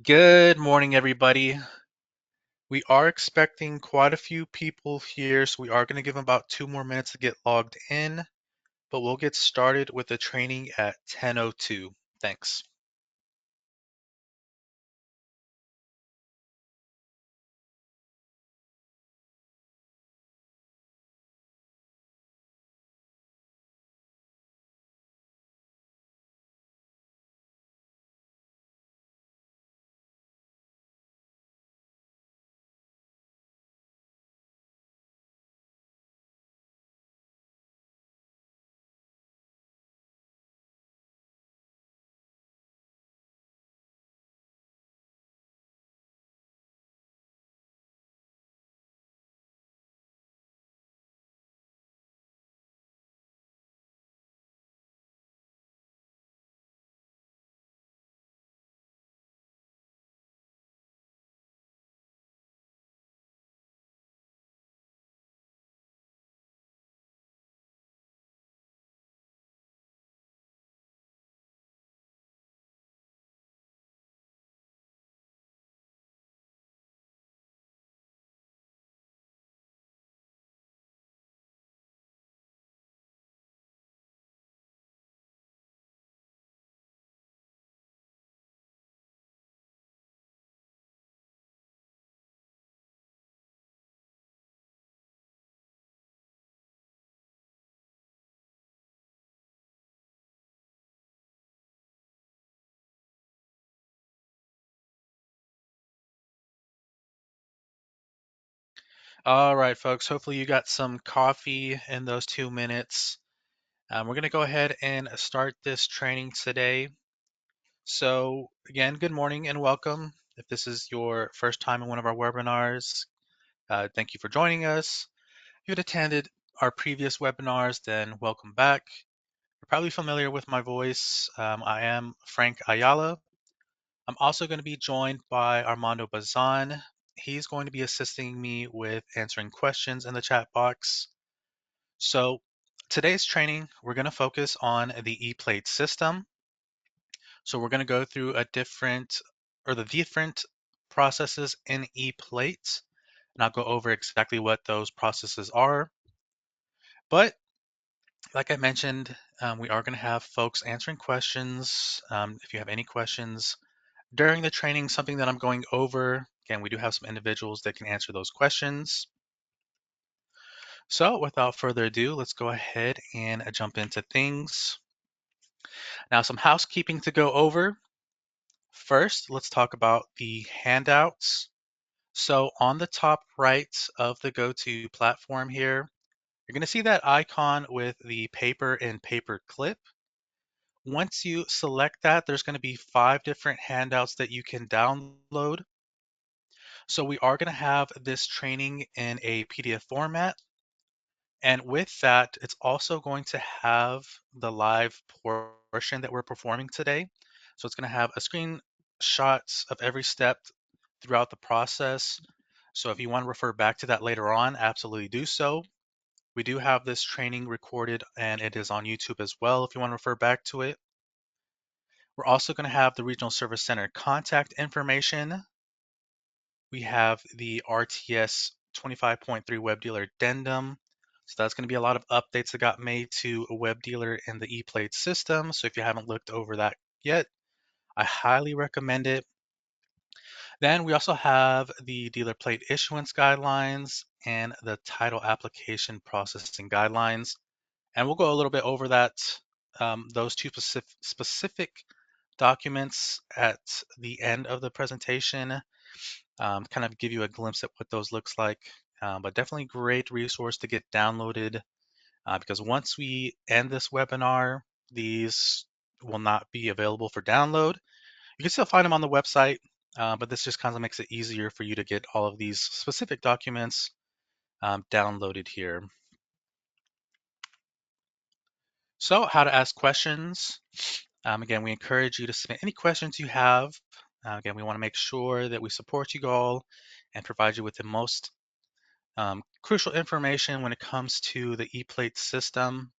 Good morning, everybody. We are expecting quite a few people here, so we are going to give them about 2 more minutes to get logged in, but we'll get started with the training at 10:02. Thanks. All right, folks, hopefully you got some coffee in those 2 minutes. We're going to go ahead and start this training today. So, again, good morning and welcome. If this is your first time in one of our webinars, thank you for joining us. If you had attended our previous webinars, then welcome back. You're probably familiar with my voice. I am Frank Ayala. I'm also going to be joined by Armando Bazan. He's going to be assisting me with answering questions in the chat box. So today's training, we're going to focus on the ePLATE system. So we're going to go through the different processes in ePLATE, and I'll go over exactly what those processes are. But like I mentioned, we are going to have folks answering questions. If you have any questions during the training, something that I'm going over, again, we do have some individuals that can answer those questions. So without further ado, let's go ahead and jump into things. Now, some housekeeping to go over. First, let's talk about the handouts. So on the top right of the GoTo platform here, you're going to see that icon with the paper and paper clip. Once you select that, there's going to be 5 different handouts that you can download. So we are going to have this training in a PDF format. And with that, it's also going to have the live portion that we're performing today. So it's going to have a screenshots of every step throughout the process. So if you want to refer back to that later on, absolutely do so. We do have this training recorded and it is on YouTube as well if you want to refer back to it. We're also going to have the Regional Service Center contact information. We have the RTS 25.3 Web Dealer Addendum. So that's going to be a lot of updates that got made to a web dealer in the ePlate system. So if you haven't looked over that yet, I highly recommend it. Then we also have the dealer plate issuance guidelines and the title application processing guidelines. And we'll go a little bit over those two specific documents at the end of the presentation, kind of give you a glimpse at what those looks like. But definitely great resource to get downloaded because once we end this webinar, these will not be available for download. You can still find them on the website, but this just kind of makes it easier for you to get all of these specific documents downloaded here. So how to ask questions. Again, we encourage you to submit any questions you have. Again, we want to make sure that we support you all and provide you with the most crucial information when it comes to the ePlate system.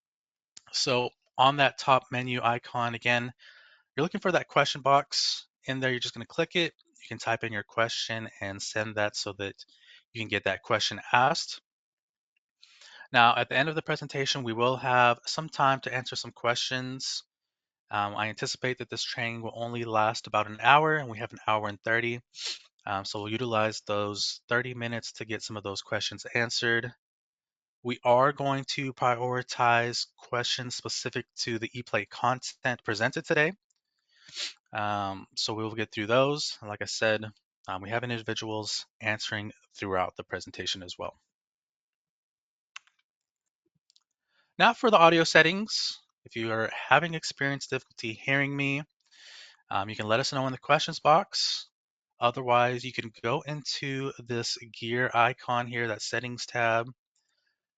So on that top menu icon, again, you're looking for that question box. In there, you're just going to click it. you can type in your question and send that so that you can get that question asked. Now, at the end of the presentation, we will have some time to answer some questions. I anticipate that this training will only last about an hour, and we have an hour and 30. So we'll utilize those 30 minutes to get some of those questions answered. We are going to prioritize questions specific to the ePlate content presented today. So we will get through those. Like I said, we have individuals answering throughout the presentation as well. Now for the audio settings, if you are having experienced difficulty hearing me, you can let us know in the questions box. Otherwise, you can go into this gear icon here, that settings tab,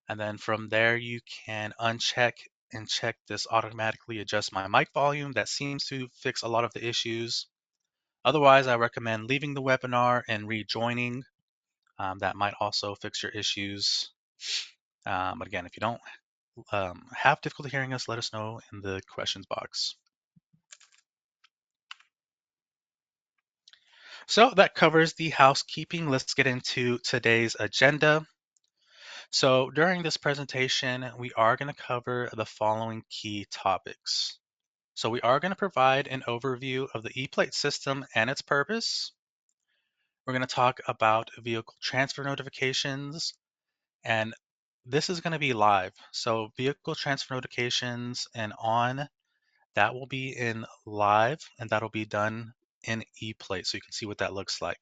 and then from there you can uncheck and check this automatically adjust my mic volume. That seems to fix a lot of the issues. Otherwise, I recommend leaving the webinar and rejoining. That might also fix your issues. But again, if you don't have difficulty hearing us, let us know in the questions box. So that covers the housekeeping. Let's get into today's agenda. So during this presentation, we are going to cover the following key topics. So we are going to provide an overview of the ePlate system and its purpose. We're going to talk about vehicle transfer notifications, and this is going to be live. So vehicle transfer notifications and on, that will be in live, and that'll be done in ePlate, so you can see what that looks like.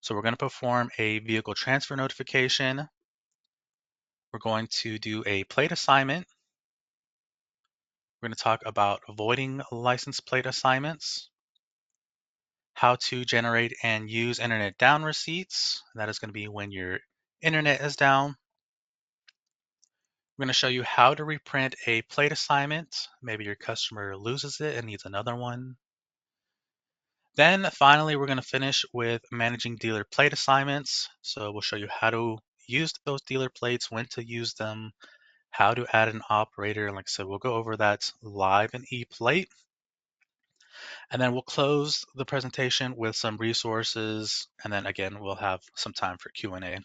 So we're going to perform a vehicle transfer notification. We're going to do a plate assignment. We're going to talk about avoiding license plate assignments, how to generate and use internet down receipts. That is going to be when your internet is down. We're going to show you how to reprint a plate assignment. Maybe your customer loses it and needs another one. Then finally, we're going to finish with managing dealer plate assignments. So we'll show you how to use those dealer plates, when to use them, how to add an operator. And like I said, we'll go over that live in ePlate. And then we'll close the presentation with some resources. And then again, we'll have some time for Q&A.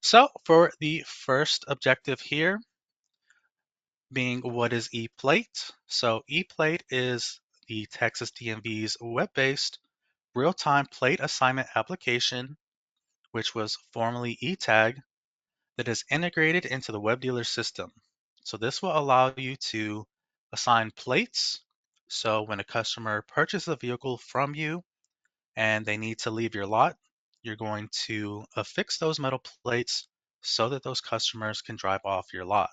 So for the first objective here, being what is ePlate? So ePlate is the Texas DMV's web-based real-time plate assignment application, which was formerly eTag, that is integrated into the web dealer system. So this will allow you to assign plates. So when a customer purchases a vehicle from you and they need to leave your lot, you're going to affix those metal plates so that those customers can drive off your lot.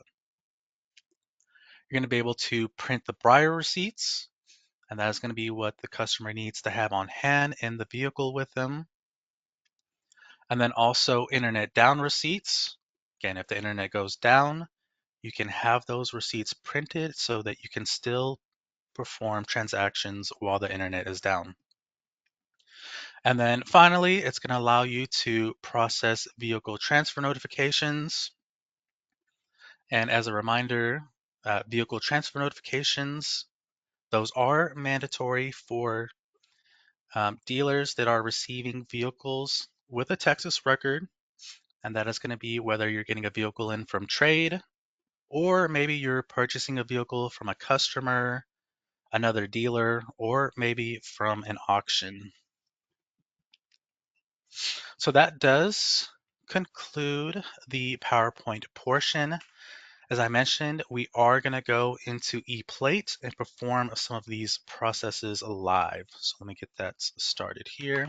You're going to be able to print the buyer receipts, and that is going to be what the customer needs to have on hand in the vehicle with them. And then also internet down receipts. Again, if the internet goes down, you can have those receipts printed so that you can still perform transactions while the internet is down. And then finally, it's going to allow you to process vehicle transfer notifications. And as a reminder, vehicle transfer notifications, those are mandatory for dealers that are receiving vehicles with a Texas record. And that is going to be whether you're getting a vehicle in from trade, or maybe you're purchasing a vehicle from a customer, another dealer, or maybe from an auction. So that does conclude the PowerPoint portion. As I mentioned, we are going to go into ePlate and perform some of these processes live. So let me get that started here.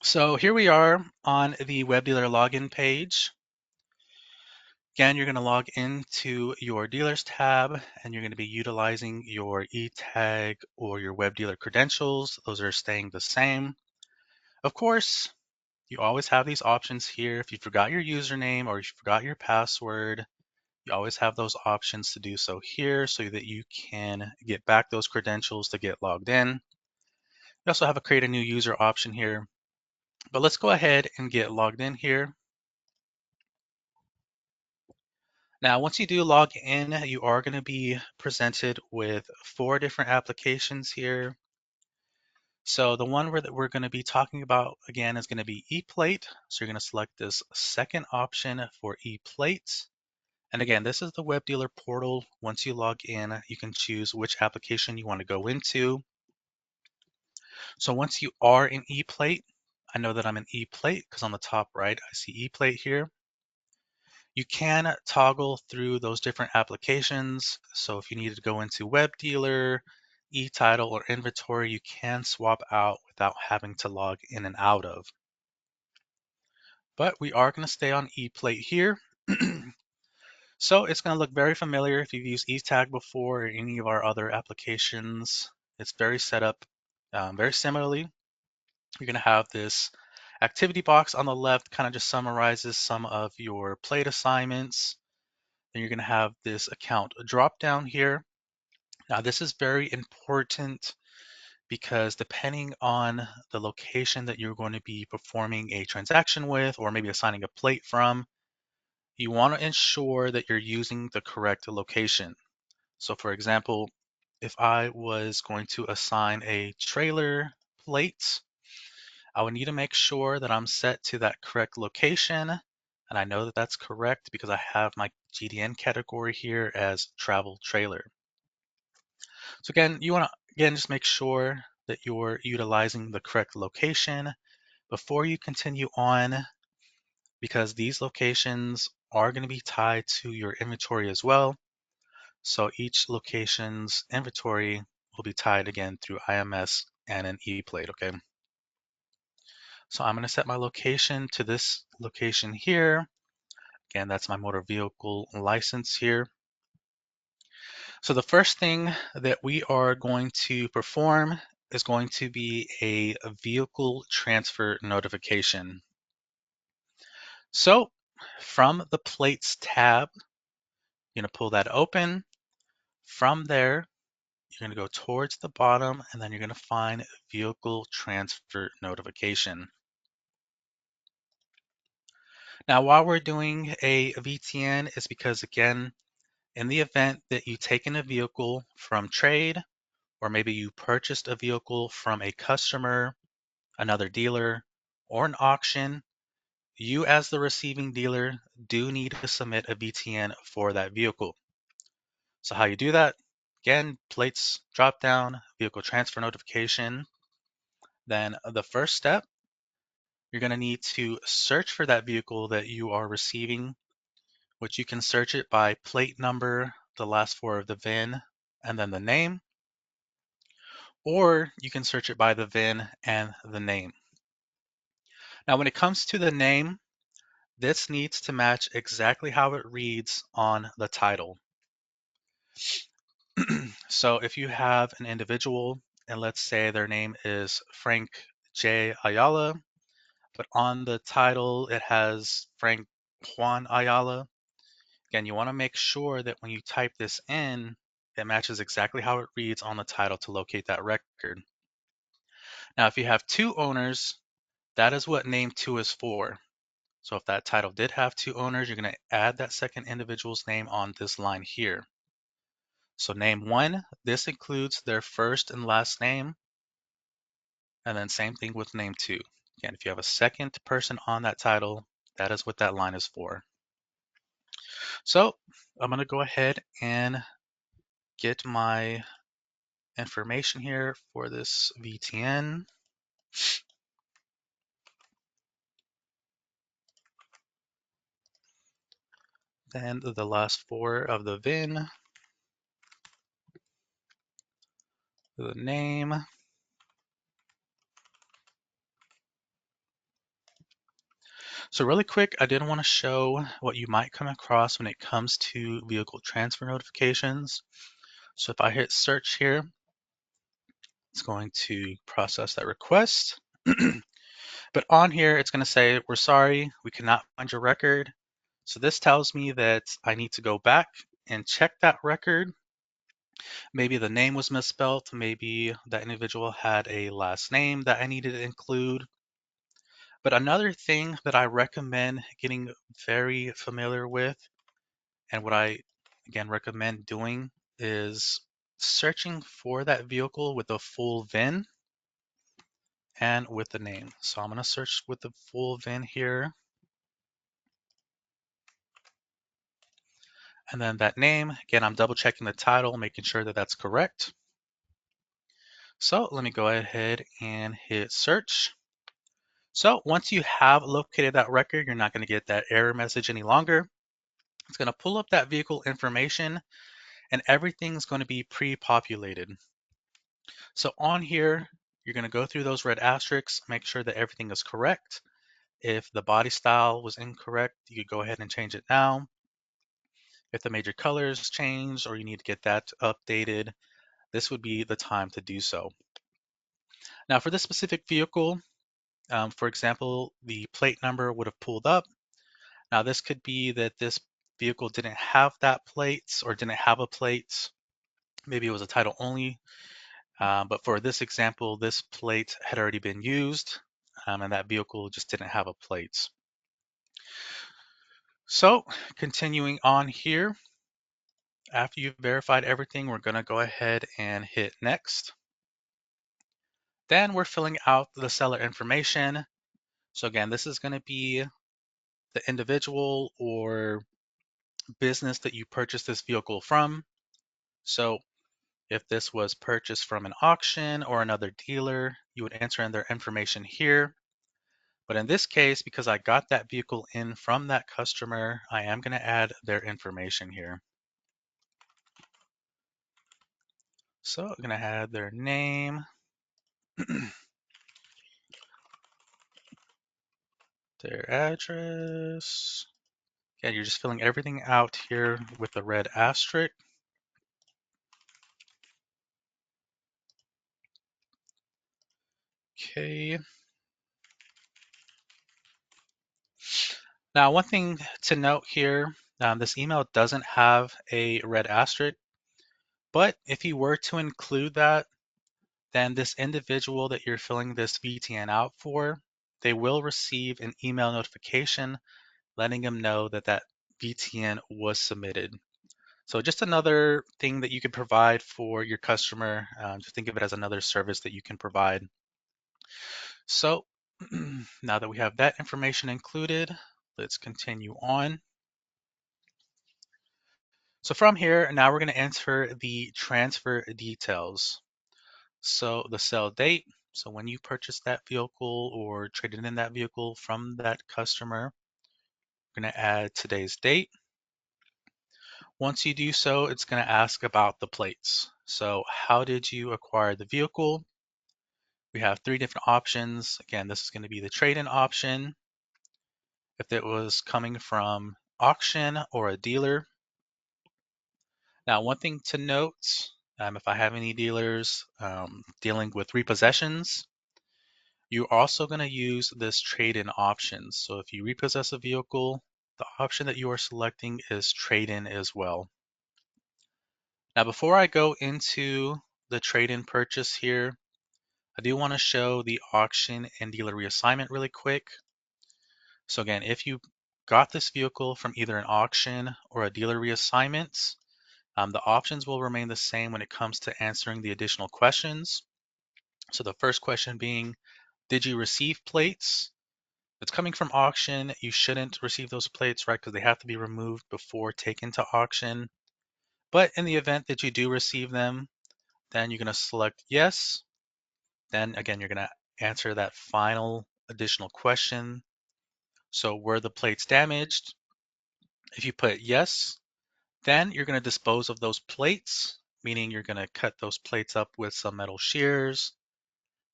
So here we are on the web dealer login page. Again, you're going to log into your dealers tab, and you're going to be utilizing your eTag or your web dealer credentials. Those are staying the same. Of course, you always have these options here. If you forgot your username or if you forgot your password, you always have those options to do so here so that you can get back those credentials to get logged in. You also have a create a new user option here. But let's go ahead and get logged in here. Now, once you do log in, you are going to be presented with 4 different applications here. So the one that we're going to be talking about again is going to be ePlate. So you're going to select this second option for ePlate. And again, this is the web dealer portal. Once you log in, you can choose which application you want to go into. So once you are in ePlate, I know that I'm in ePlate because on the top right, I see ePlate here. You can toggle through those different applications. So if you need to go into web dealer, eTitle, or inventory, you can swap out without having to log in and out of. But we are going to stay on ePlate here. So it's going to look very familiar if you've used eTag before or any of our other applications. It's very set up very similarly. You're going to have this activity box on the left, kind of just summarizes some of your plate assignments. Then you're going to have this account drop down here. Now this is very important because depending on the location that you're going to be performing a transaction with or maybe assigning a plate from, you want to ensure that you're using the correct location. So for example, if I was going to assign a trailer plate, I would need to make sure that I'm set to that correct location. And I know that that's correct because I have my GDN category here as travel trailer. So again, you want to just make sure that you're utilizing the correct location before you continue on, because these locations are going to be tied to your inventory as well. So each location's inventory will be tied again through IMS and an ePlate, okay? So I'm going to set my location to this location here. Again, that's my motor vehicle license here. So the first thing that we are going to perform is going to be a vehicle transfer notification. So from the plates tab, you're going to pull that open. From there, you're going to go towards the bottom and then you're going to find vehicle transfer notification. Now, while we're doing a VTN, is because again, in the event that you taken a vehicle from trade, or maybe you purchased a vehicle from a customer, another dealer, or an auction, you as the receiving dealer do need to submit a VTN for that vehicle. So how you do that? Again, plates drop down, vehicle transfer notification. Then the first step, you're going to need to search for that vehicle that you are receiving, which you can search it by plate number, the last 4 of the VIN, and then the name, or you can search it by the VIN and the name. Now, when it comes to the name, this needs to match exactly how it reads on the title. So if you have an individual, and let's say their name is Frank J. Ayala, but on the title it has Frank Juan Ayala, again, you want to make sure that when you type this in, it matches exactly how it reads on the title to locate that record. Now, if you have 2 owners, that is what name 2 is for. So if that title did have 2 owners, you're going to add that second individual's name on this line here. So name 1, this includes their first and last name, and then same thing with name 2. Again, if you have a second person on that title, that is what that line is for. So I'm going to go ahead and get my information here for this VTN. Then the last 4 of the VIN, the name. So really quick, I did want to show what you might come across when it comes to vehicle transfer notifications. So if I hit search here, it's going to process that request. But on here, it's going to say, we're sorry, we cannot find your record. So this tells me that I need to go back and check that record. Maybe the name was misspelled. Maybe that individual had a last name that I needed to include. But another thing that I recommend getting very familiar with And what I, again, recommend doing is searching for that vehicle with the full VIN and with the name. So I'm going to search with the full VIN here. And then that name, again, I'm double checking the title, making sure that that's correct. So let me go ahead and hit search. So once you have located that record, you're not going to get that error message any longer. It's going to pull up that vehicle information and everything's going to be pre-populated. So on here, you're going to go through those red asterisks, make sure that everything is correct. If the body style was incorrect, you could go ahead and change it now. If the major colors change or you need to get that updated, this would be the time to do so. Now for this specific vehicle, for example, the plate number would have pulled up. Now this could be that this vehicle didn't have that plate or didn't have a plate. Maybe it was a title only. But for this example, this plate had already been used and that vehicle just didn't have a plate. So continuing on here, after you've verified everything, we're going to go ahead and hit next. Then we're filling out the seller information. So again, this is going to be the individual or business that you purchased this vehicle from. So if this was purchased from an auction or another dealer, you would enter in their information here. But in this case, because I got that vehicle in from that customer, I am going to add their information here. So I'm going to add their name, their address. Again, you're just filling everything out here with the red asterisk. Okay. Now, one thing to note here, this email doesn't have a red asterisk, but if you were to include that, then this individual that you're filling this VTN out for, they will receive an email notification letting them know that that VTN was submitted. So just another thing that you could provide for your customer. Just think of it as another service that you can provide. So now that we have that information included, let's continue on. So from here, now we're going to enter the transfer details. So the sale date. So when you purchased that vehicle or traded in that vehicle from that customer, we're going to add today's date. Once you do so, it's going to ask about the plates. So how did you acquire the vehicle? We have three different options. Again, this is going to be the trade-in option. If it was coming from auction or a dealer. Now, one thing to note, if I have any dealers dealing with repossessions, you're also going to use this trade-in option. So if you repossess a vehicle, the option that you are selecting is trade-in as well. Now, before I go into the trade-in purchase here, I do want to show the auction and dealer reassignment really quick. So again, if you got this vehicle from either an auction or a dealer reassignment, the options will remain the same when it comes to answering the additional questions. So the first question being, did you receive plates? If it's coming from auction, you shouldn't receive those plates, right? Because they have to be removed before taken to auction. But in the event that you do receive them, then you're going to select yes. Then again, you're going to answer that final additional question. So were the plates damaged? If you put yes, then you're going to dispose of those plates, meaning you're going to cut those plates up with some metal shears,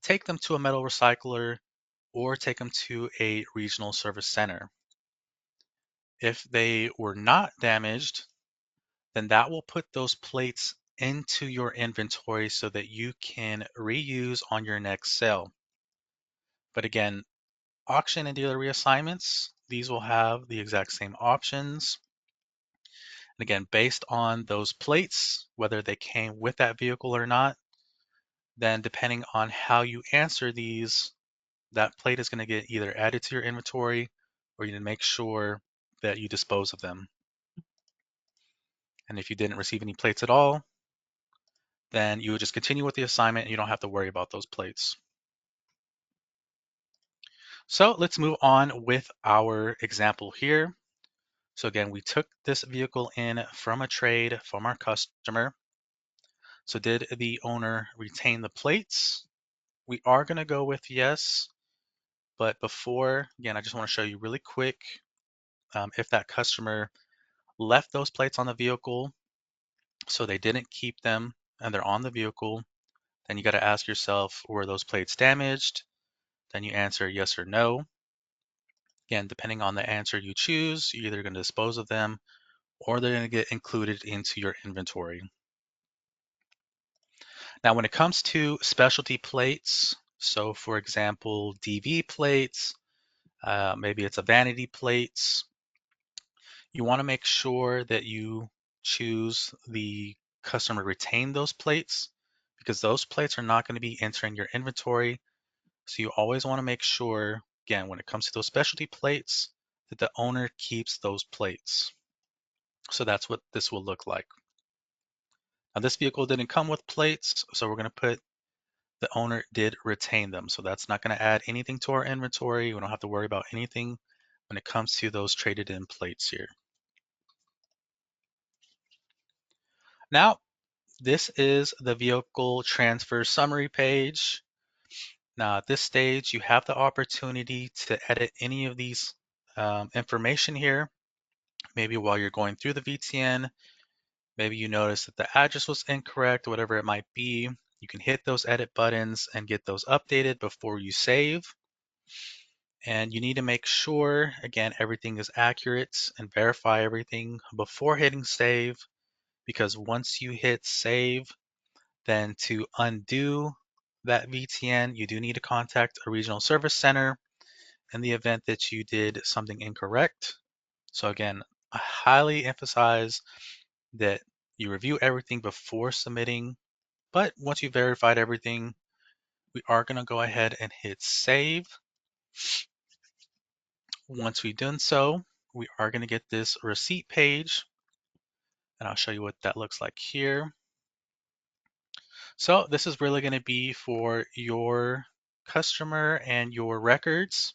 take them to a metal recycler, or take them to a regional service center. If they were not damaged, then that will put those plates into your inventory so that you can reuse on your next sale. But again, auction and dealer reassignments, these will have the exact same options. And again, based on those plates, whether they came with that vehicle or not, then depending on how you answer these, that plate is going to get either added to your inventory or you need to make sure that you dispose of them. And if you didn't receive any plates at all, then you would just continue with the assignment and you don't have to worry about those plates. So let's move on with our example here. So again, we took this vehicle in from a trade from our customer. So did the owner retain the plates? We are going to go with yes, but before, again, I just want to show you really quick, if that customer left those plates on the vehicle, so they didn't keep them and they're on the vehicle, then you got to ask yourself, were those plates damaged? Then you answer yes or no. Again, depending on the answer you choose, you're either going to dispose of them or they're going to get included into your inventory. Now, when it comes to specialty plates, so for example, DV plates, maybe it's a vanity plates, you want to make sure that you choose the customer retain those plates because those plates are not going to be entering your inventory. So you always want to make sure, again, when it comes to those specialty plates, that the owner keeps those plates. So that's what this will look like. Now this vehicle didn't come with plates, so we're going to put the owner did retain them. So that's not going to add anything to our inventory. We don't have to worry about anything when it comes to those traded in plates here. Now, this is the vehicle transfer summary page. Now at this stage, you have the opportunity to edit any of these information here. Maybe while you're going through the VTN, maybe you notice that the address was incorrect, whatever it might be. You can hit those edit buttons and get those updated before you save. And you need to make sure, again, everything is accurate and verify everything before hitting save, because once you hit save, then to undo that VTN, you do need to contact a regional service center in the event that you did something incorrect. So again, I highly emphasize that you review everything before submitting, but once you verified everything, we are going to go ahead and hit save. Once we've done so, we are going to get this receipt page, and I'll show you what that looks like here. So this is really going to be for your customer and your records.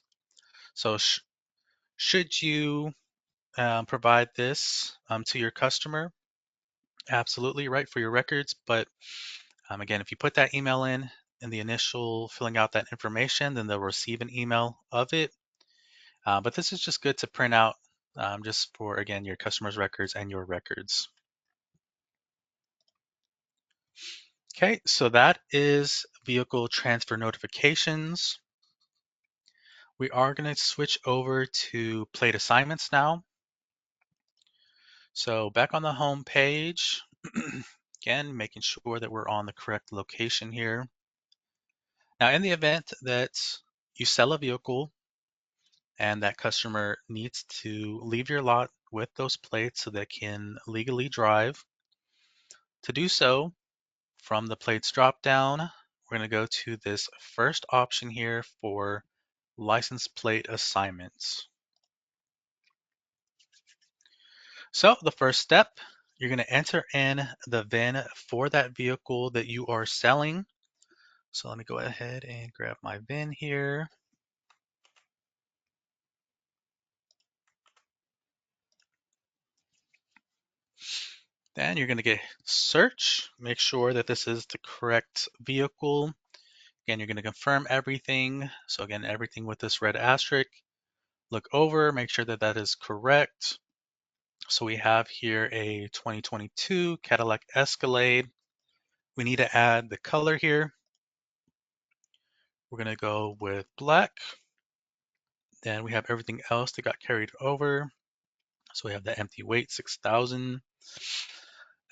So should you provide this to your customer? Absolutely, right, for your records. But again, if you put that email in the initial filling out that information, then they'll receive an email of it. But this is just good to print out just for, again, your customer's records and your records. Okay, so that is vehicle transfer notifications. We are going to switch over to plate assignments now. So back on the home page, again, making sure that we're on the correct location here. Now, in the event that you sell a vehicle and that customer needs to leave your lot with those plates so they can legally drive, to do so, from the plates drop down, we're going to go to this first option here for license plate assignments. So the first step, you're going to enter in the VIN for that vehicle that you are selling. So let me go ahead and grab my VIN here. Then you're going to get search, make sure that this is the correct vehicle. Again, you're going to confirm everything. So again, everything with this red asterisk. Look over, make sure that that is correct. So we have here a 2022 Cadillac Escalade. We need to add the color here. We're going to go with black. Then we have everything else that got carried over. So we have the empty weight, 6,000.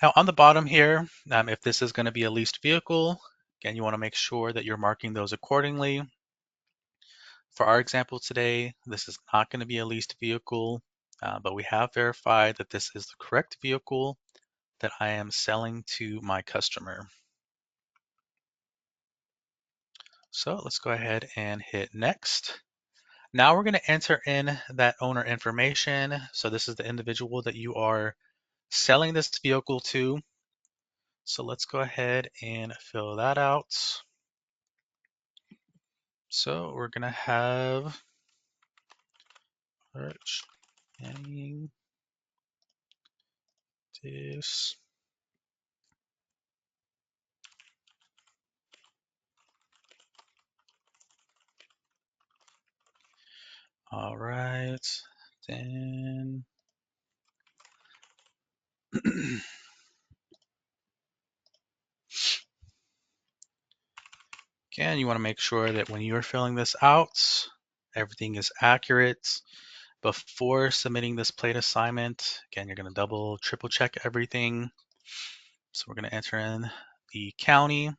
Now on the bottom here, if this is going to be a leased vehicle, again, you want to make sure that you're marking those accordingly. For our example today, this is not going to be a leased vehicle, but we have verified that this is the correct vehicle that I am selling to my customer. So let's go ahead and hit next. Now we're going to enter in that owner information. So this is the individual that you are selling this vehicle to. So let's go ahead and fill that out. So we're gonna have purchasing this. All right, then again, you want to make sure that when you're filling this out, everything is accurate. Before submitting this plate assignment, again, you're going to double, triple check everything. So we're going to enter in the county.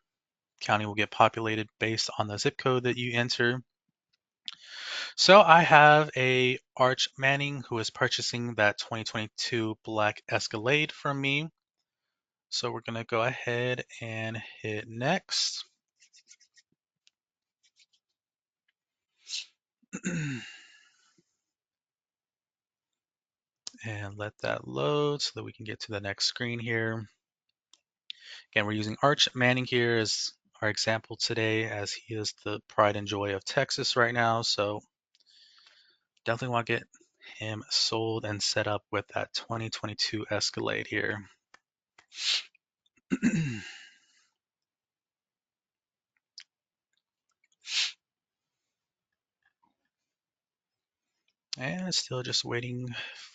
County will get populated based on the zip code that you enter. So I have a Arch Manning who is purchasing that 2022 black Escalade from me. So we're going to go ahead and hit next. And let that load so that we can get to the next screen here. Again, we're using Arch Manning here as our example today, as he is the pride and joy of Texas right now. So definitely want to get him sold and set up with that 2022 Escalade here. And still just waiting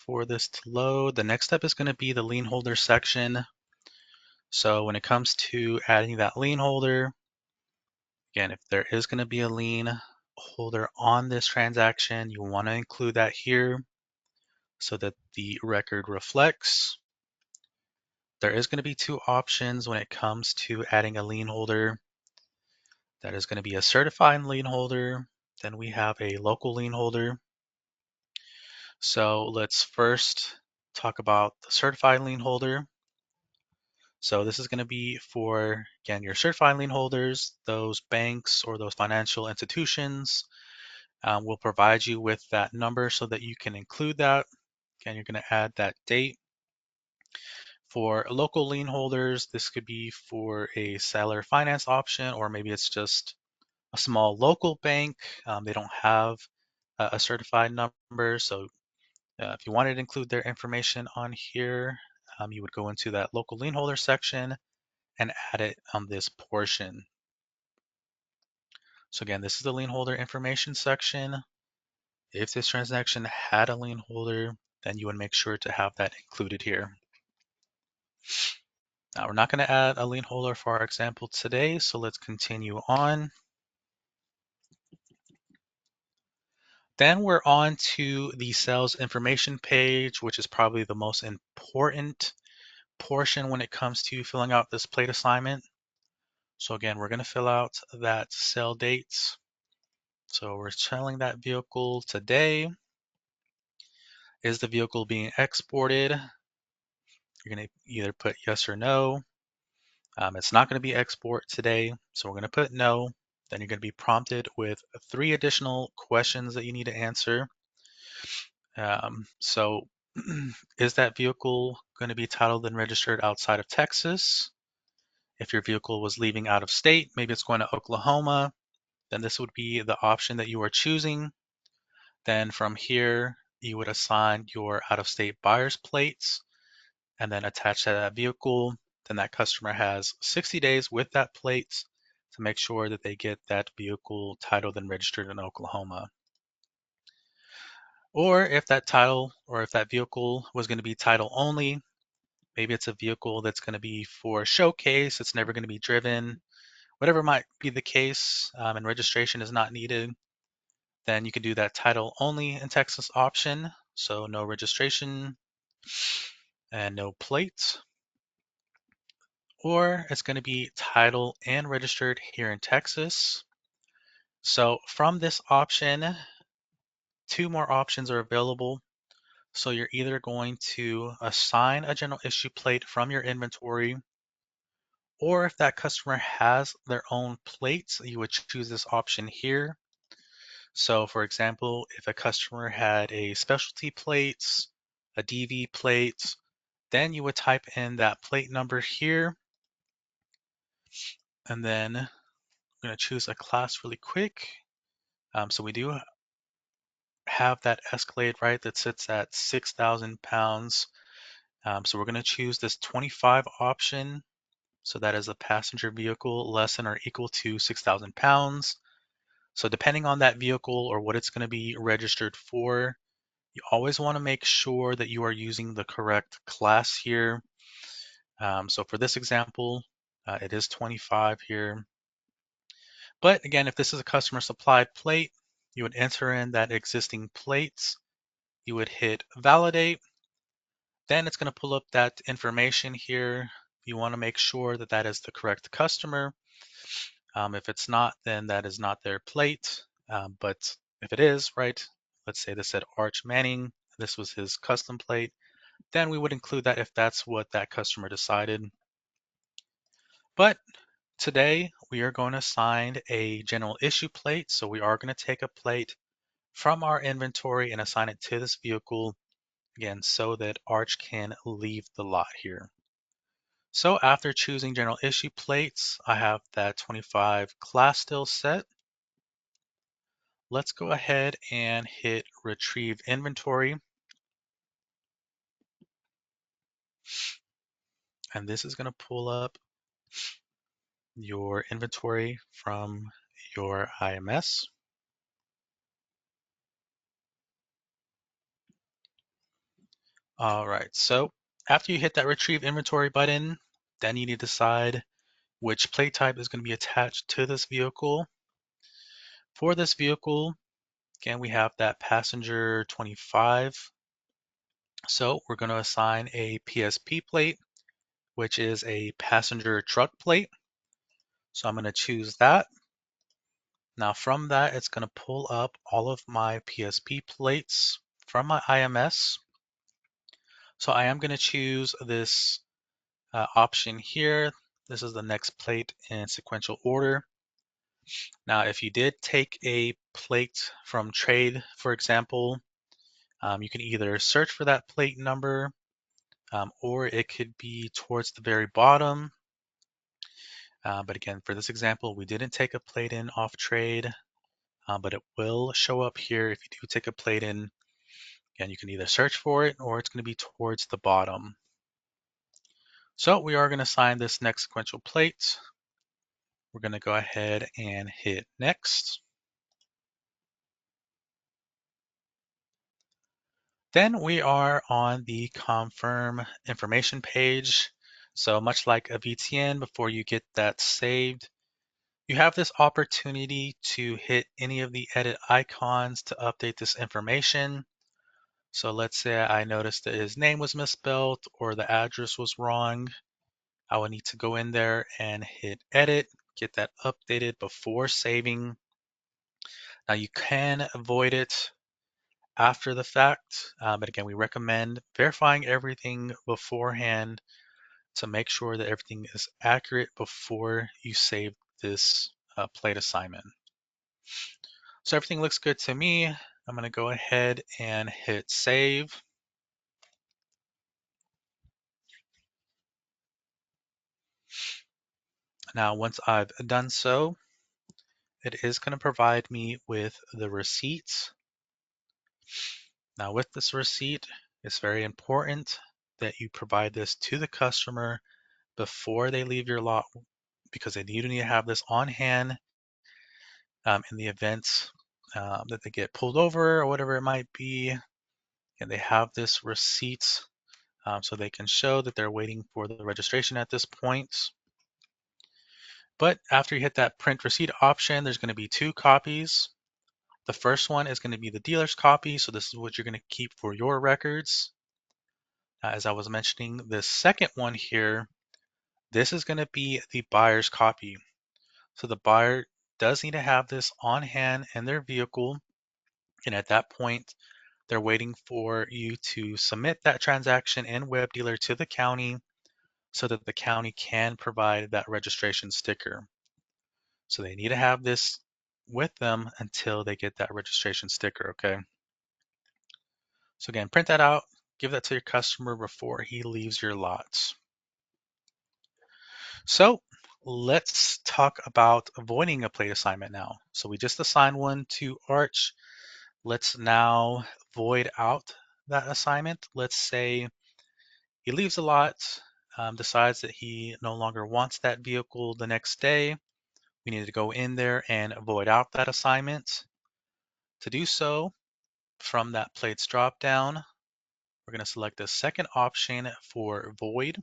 for this to load. The next step is going to be the lien holder section. So when it comes to adding that lien holder, again, if there is going to be a lien holder on this transaction, you want to include that here so that the record reflects. There is going to be two options when it comes to adding a lien holder. That is going to be a certified lien holder. Then we have a local lien holder. So let's first talk about the certified lien holder. So this is going to be for, again, your certified lien holders, those banks or those financial institutions will provide you with that number so that you can include that. Again, you're going to add that date. For local lien holders, this could be for a seller finance option, or maybe it's just a small local bank. They don't have a certified number. So if you wanted to include their information on here, you would go into that local lien holder section and add it on this portion. So again, this is the lien holder information section. If this transaction had a lien holder, then you would make sure to have that included here. Now we're not going to add a lien holder for our example today, so let's continue on. Then we're on to the sales information page, which is probably the most important portion when it comes to filling out this plate assignment. So again, we're going to fill out that sale dates. So we're selling that vehicle today. Is the vehicle being exported? You're going to either put yes or no. It's not going to be export today, so we're going to put no. Then you're going to be prompted with 3 additional questions that you need to answer. So is that vehicle going to be titled and registered outside of Texas? If your vehicle was leaving out of state, maybe it's going to Oklahoma, then this would be the option that you are choosing. Then from here, you would assign your out-of-state buyer's plates and then attach to that vehicle. Then that customer has 60 days with that plate to make sure that they get that vehicle titled and registered in Oklahoma. Or if that title or if that vehicle was going to be title only, maybe it's a vehicle that's going to be for showcase, it's never going to be driven, whatever might be the case, and registration is not needed, then you can do that title only in Texas option. So no registration and no plate. Or it's going to be title and registered here in Texas. So from this option, 2 more options are available. So you're either going to assign a general issue plate from your inventory, or if that customer has their own plates, you would choose this option here. So for example, if a customer had a specialty plates, a DV plate, Then you would type in that plate number here, and then I'm going to choose a class really quick. So we do have that Escalade, right, that sits at 6,000 pounds. So we're going to choose this 25 option. So that is a passenger vehicle less than or equal to 6,000 pounds. So depending on that vehicle or what it's going to be registered for, you always want to make sure that you are using the correct class here. So for this example, it is 25 here. But again, if this is a customer supplied plate, you would enter in that existing plates. You would hit validate. Then it's going to pull up that information here. You want to make sure that that is the correct customer. If it's not, then that is not their plate. But if it is, right, let's say this said Arch Manning, this was his custom plate, then we would include that if that's what that customer decided. But today we are going to assign a general issue plate. So we are going to take a plate from our inventory and assign it to this vehicle, again, so that Arch can leave the lot here. So after choosing general issue plates, I have that 25 class still set. Let's go ahead and hit retrieve inventory. And this is going to pull up your inventory from your IMS. All right, so after you hit that retrieve inventory button, then you need to decide which plate type is going to be attached to this vehicle. For this vehicle, again, we have that passenger 25. So we're going to assign a PSP plate, which is a passenger truck plate. So I'm going to choose that. Now from that, it's going to pull up all of my PSP plates from my IMS. So I am going to choose this option here. This is the next plate in sequential order. Now, if you did take a plate from trade, for example, you can either search for that plate number, or it could be towards the very bottom. But again, for this example, we didn't take a plate in off trade, but it will show up here if you do take a plate in. Again, you can either search for it or it's going to be towards the bottom. So we are going to assign this next sequential plate. We're going to go ahead and hit next. Then we are on the confirm information page. So much like a VTN, before you get that saved, you have this opportunity to hit any of the edit icons to update this information. So let's say I noticed that his name was misspelled or the address was wrong. I would need to go in there and hit edit, get that updated before saving. Now you can avoid it after the fact, but again, we recommend verifying everything beforehand to make sure that everything is accurate before you save this plate assignment. So everything looks good to me. I'm going to go ahead and hit save. Now, once I've done so, it is going to provide me with the receipts. Now, with this receipt, it's very important that you provide this to the customer before they leave your lot, because they need to have this on hand in the event that they get pulled over or whatever it might be, and they have this receipt so they can show that they're waiting for the registration at this point. But after you hit that print receipt option, there's going to be two copies. The first one is going to be the dealer's copy, so this is what you're going to keep for your records. As I was mentioning, the second one here, this is going to be the buyer's copy. So the buyer does need to have this on hand in their vehicle, and at that point, they're waiting for you to submit that transaction in Web Dealer to the county so that the county can provide that registration sticker. So they need to have this with them until they get that registration sticker, okay? So again, print that out, give that to your customer before he leaves your lot. So let's talk about avoiding a plate assignment now. So we just assigned one to Arch. Let's now void out that assignment. Let's say he leaves the lot, decides that he no longer wants that vehicle the next day. We need to go in there and void out that assignment. To do so, from that plates drop down, we're going to select the second option for void.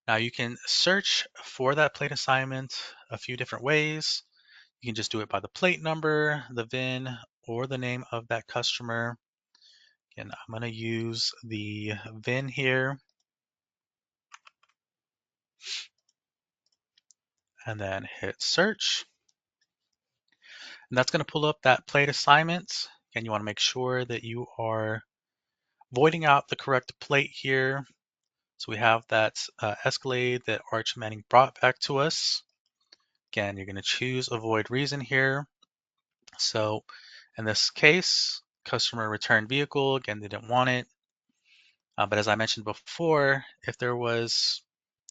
Now you can search for that plate assignment a few different ways. You can just do it by the plate number, the VIN, or the name of that customer. Again, I'm going to use the VIN here and then hit search. And that's going to pull up that plate assignment. Again, you want to make sure that you are voiding out the correct plate here. So we have that Escalade that Arch Manning brought back to us. Again, you're going to choose avoid reason here. So in this case, customer returned vehicle, again, they didn't want it. But as I mentioned before, if there was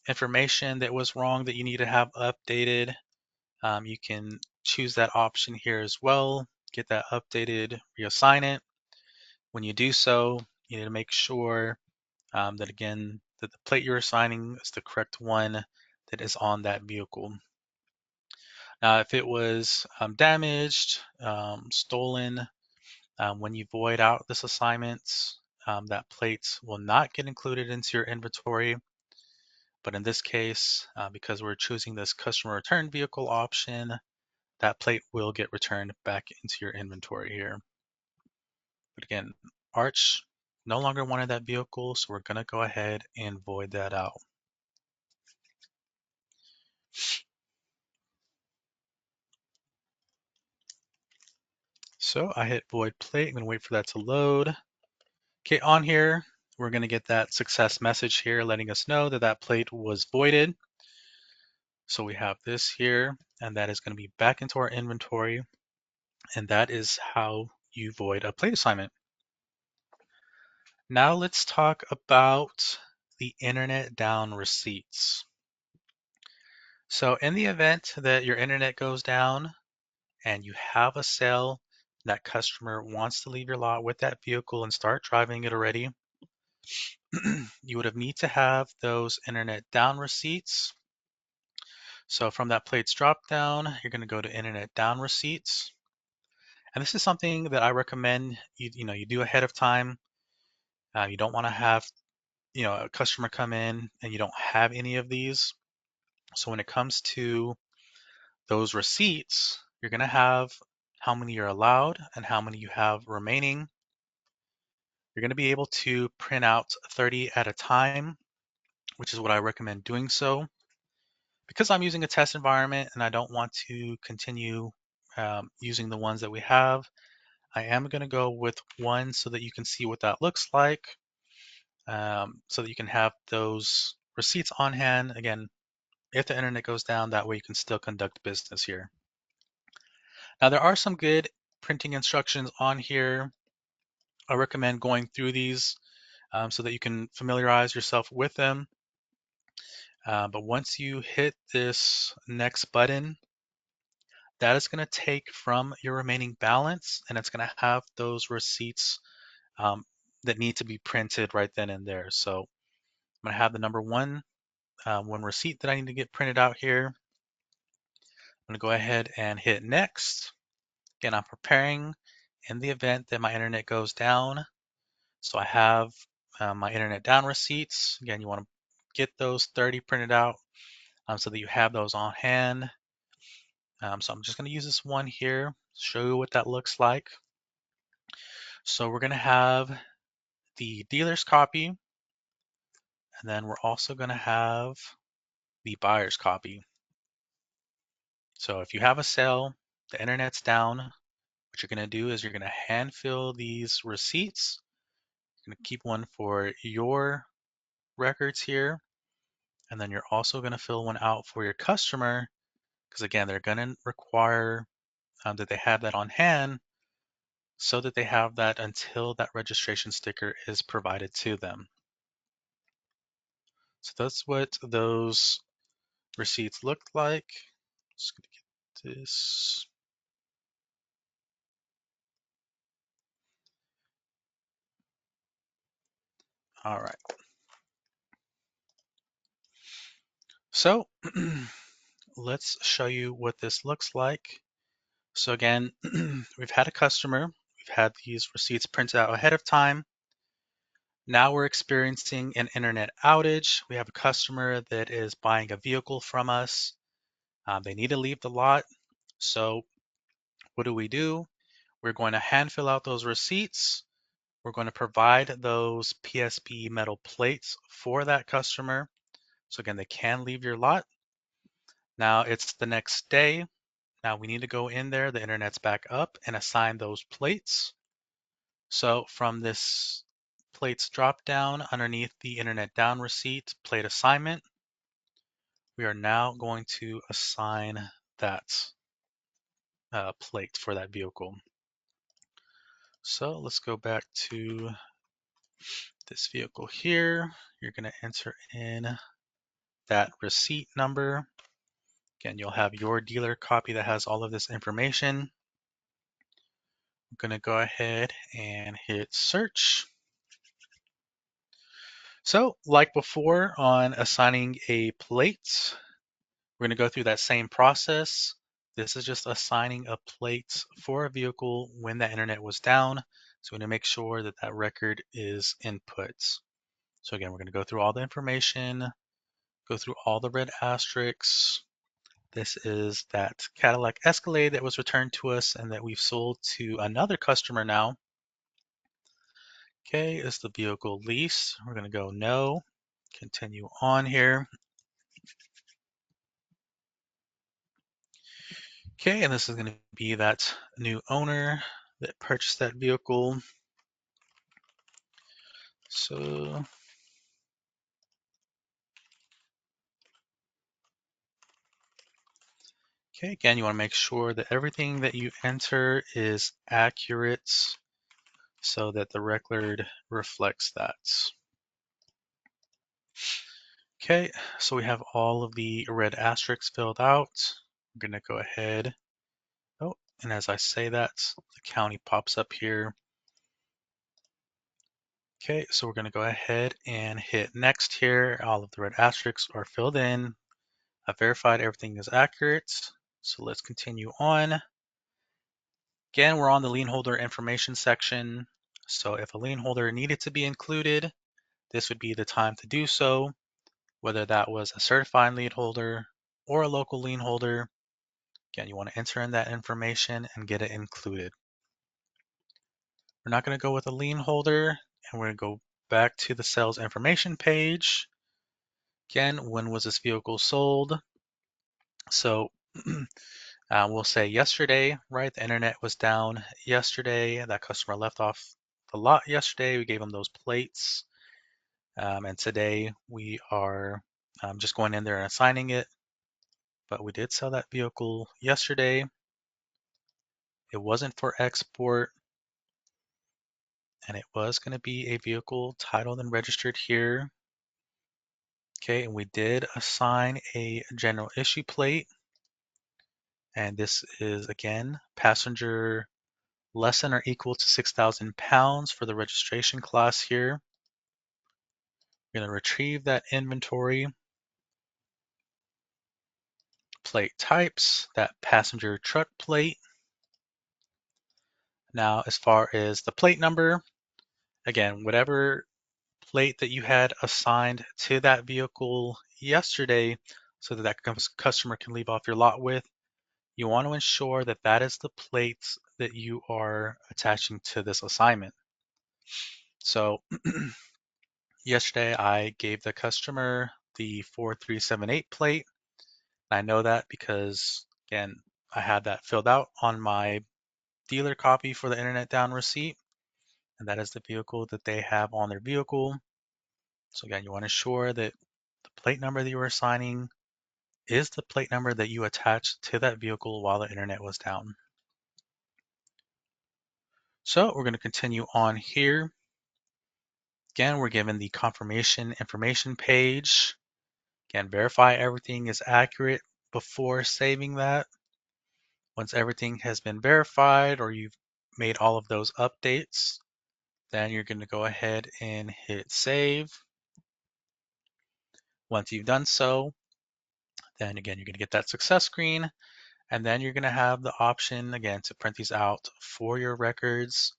information that was wrong that you need to have updated, you can choose that option here as well, get that updated, reassign it. When you do so, you need to make sure that again, that the plate you're assigning is the correct one that is on that vehicle. Now, if it was damaged, stolen, when you void out this assignment, that plate will not get included into your inventory. But in this case, because we're choosing this customer return vehicle option, that plate will get returned back into your inventory here. But again, Arch no longer wanted that vehicle, so we're going to go ahead and void that out. So I hit void plate. I'm going to wait for that to load. Okay, on here, we're going to get that success message here letting us know that that plate was voided. So we have this here, and that is going to be back into our inventory. And that is how you void a plate assignment. Now let's talk about the internet down receipts. So in the event that your internet goes down and you have a sale, that customer wants to leave your lot with that vehicle and start driving it already, you would have need to have those internet down receipts. So from that plates drop down, you're going to go to internet down receipts. And this is something that I recommend you do ahead of time. You don't want to have a customer come in and you don't have any of these. So when it comes to those receipts, you're going to have how many you're allowed and how many you have remaining. You're going to be able to print out 30 at a time, which is what I recommend doing so. Because I'm using a test environment and I don't want to continue using the ones that we have, I am going to go with one so that you can see what that looks like, so that you can have those receipts on hand. Again, if the internet goes down, that way you can still conduct business here. Now, there are some good printing instructions on here. I recommend going through these so that you can familiarize yourself with them. But once you hit this next button, that is going to take from your remaining balance and it's going to have those receipts that need to be printed right then and there. So I'm going to have the number one receipt that I need to get printed out here. I'm going to go ahead and hit next. Again, I'm preparing in the event that my internet goes down. So I have my internet down receipts. Again, you want to get those 30 printed out so that you have those on hand. So I'm just going to use this one here, show you what that looks like. So we're going to have the dealer's copy, and then we're also going to have the buyer's copy. So if you have a sale, the internet's down, what you're going to do is you're going to hand fill these receipts. You're going to keep one for your records here, and then you're also going to fill one out for your customer because again, they're going to require that they have that on hand so that they have that until that registration sticker is provided to them. So that's what those receipts look like. Just gonna get this. All right. So let's show you what this looks like. So again, we've had a customer, we've had these receipts printed out ahead of time. Now we're experiencing an internet outage. We have a customer that is buying a vehicle from us. They need to leave the lot. So what do? We're going to hand fill out those receipts. We're going to provide those PSP metal plates for that customer. So again, they can leave your lot. Now it's the next day. Now we need to go in there, the internet's back up, and assign those plates. So from this plates drop down underneath the internet down receipt plate assignment, we are now going to assign that plate for that vehicle. So let's go back to this vehicle here. You're going to enter in that receipt number. Again, you'll have your dealer copy that has all of this information. I'm going to go ahead and hit search. So like before on assigning a plate, we're going to go through that same process. This is just assigning a plate for a vehicle when the internet was down. So we need to make sure that that record is input. So again, we're going to go through all the information, go through all the red asterisks. This is that Cadillac Escalade that was returned to us and that we've sold to another customer now. Okay, is the vehicle leased? We're going to go no, continue on here. Okay, and this is going to be that new owner that purchased that vehicle. So, okay, again, you want to make sure that everything that you enter is accurate so that the record reflects that. Okay, so we have all of the red asterisks filled out. I'm going to go ahead. Oh, and as I say that, the county pops up here. Okay, so we're going to go ahead and hit next here. All of the red asterisks are filled in. I've verified everything is accurate. So let's continue on. Again, we're on the lien holder information section. So if a lien holder needed to be included, this would be the time to do so, whether that was a certified lien holder or a local lien holder. Again, you want to enter in that information and get it included. We're not going to go with a lien holder, and we're going to go back to the sales information page. Again, when was this vehicle sold? So we'll say yesterday, right? The internet was down yesterday. That customer left off the lot yesterday. We gave them those plates. And today we are just going in there and assigning it. But we did sell that vehicle yesterday. It wasn't for export. And it was going to be a vehicle titled and registered here. Okay, and we did assign a general issue plate. And this is, again, passenger less than or equal to 6,000 pounds for the registration class here. We're going to retrieve that inventory. Plate types, that passenger truck plate. Now, as far as the plate number, again, whatever plate that you had assigned to that vehicle yesterday so that that customer can leave off your lot with, you want to ensure that that is the plate that you are attaching to this assignment. So yesterday I gave the customer the 4378 plate. I know that because, again, I had that filled out on my dealer copy for the internet down receipt, and that is the vehicle that they have on their vehicle. So again, you want to ensure that the plate number that you are assigning is the plate number that you attached to that vehicle while the internet was down. So we're going to continue on here. Again, we're given the confirmation information page. Again, verify everything is accurate before saving that. Once everything has been verified or you've made all of those updates, then you're going to go ahead and hit save. Once you've done so, then again, you're going to get that success screen, and then you're going to have the option again to print these out for your records.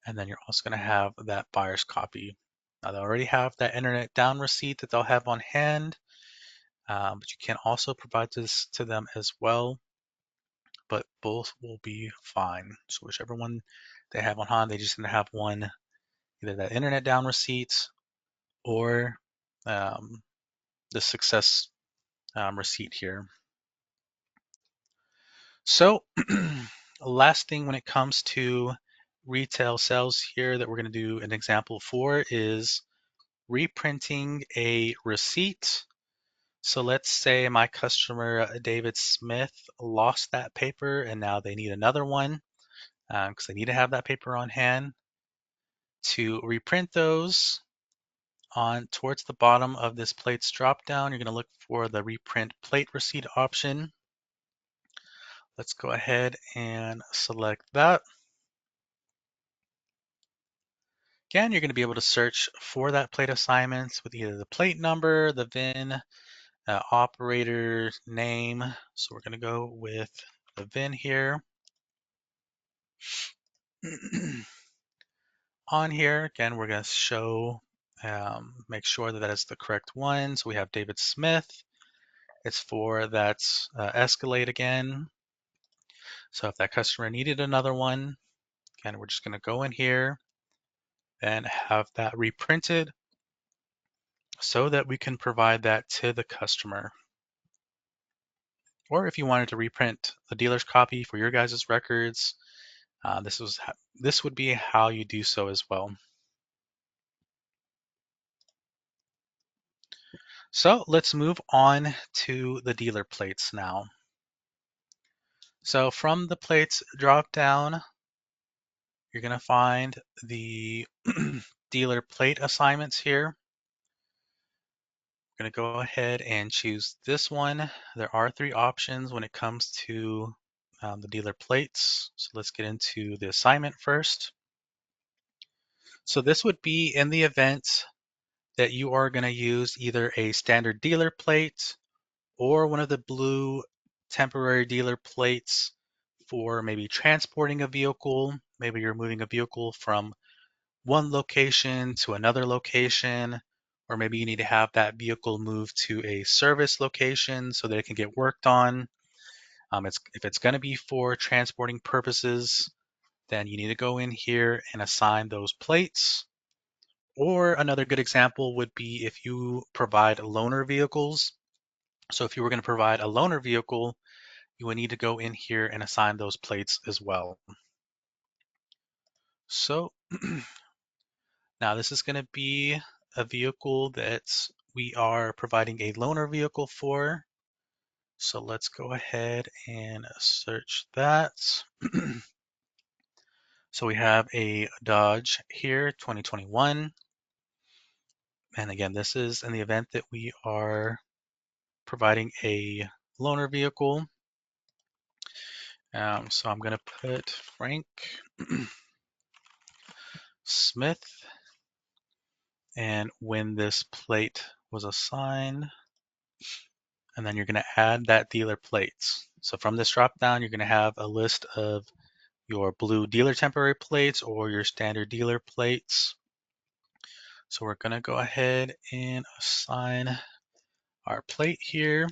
And then you're also going to have that buyer's copy. Now, they already have that internet down receipt that they'll have on hand, but you can also provide this to them as well. But both will be fine. So whichever one they have on hand, they just going to have one, either that internet down receipt or um, the success receipt here. So last thing when it comes to retail sales here that we're going to do an example for is reprinting a receipt. So let's say my customer, David Smith, lost that paper and now they need another one because they need to have that paper on hand. To reprint those, on towards the bottom of this plates drop down, you're going to look for the reprint plate receipt option. Let's go ahead and select that. Again, you're going to be able to search for that plate assignments with either the plate number, the VIN, operator name. So we're going to go with the VIN here. On here, again, we're going to show, make sure that that is the correct one. So we have David Smith. It's for that Escalade again. So if that customer needed another one, again, we're just going to go in here and have that reprinted so that we can provide that to the customer. Or if you wanted to reprint the dealer's copy for your guys' records, this would be how you do so as well. So let's move on to the dealer plates now. So from the plates drop down, you're going to find the dealer plate assignments here. We're going to go ahead and choose this one. There are 3 options when it comes to the dealer plates. So let's get into the assignment first. So this would be in the event that you are going to use either a standard dealer plate or one of the blue temporary dealer plates for maybe transporting a vehicle. Maybe you're moving a vehicle from one location to another location, or maybe you need to have that vehicle moved to a service location so that it can get worked on. If it's going to be for transporting purposes, then you need to go in here and assign those plates. Or another good example would be if you provide loaner vehicles. So if you were going to provide a loaner vehicle, you would need to go in here and assign those plates as well. So now this is going to be a vehicle that we are providing a loaner vehicle for. So let's go ahead and search that. So we have a Dodge here, 2021. And again, this is in the event that we are providing a loaner vehicle. So I'm going to put Frank Smith and when this plate was assigned, and then you're going to add that dealer plates. So from this drop down, you're going to have a list of your blue dealer temporary plates or your standard dealer plates. So we're going to go ahead and assign our plate here.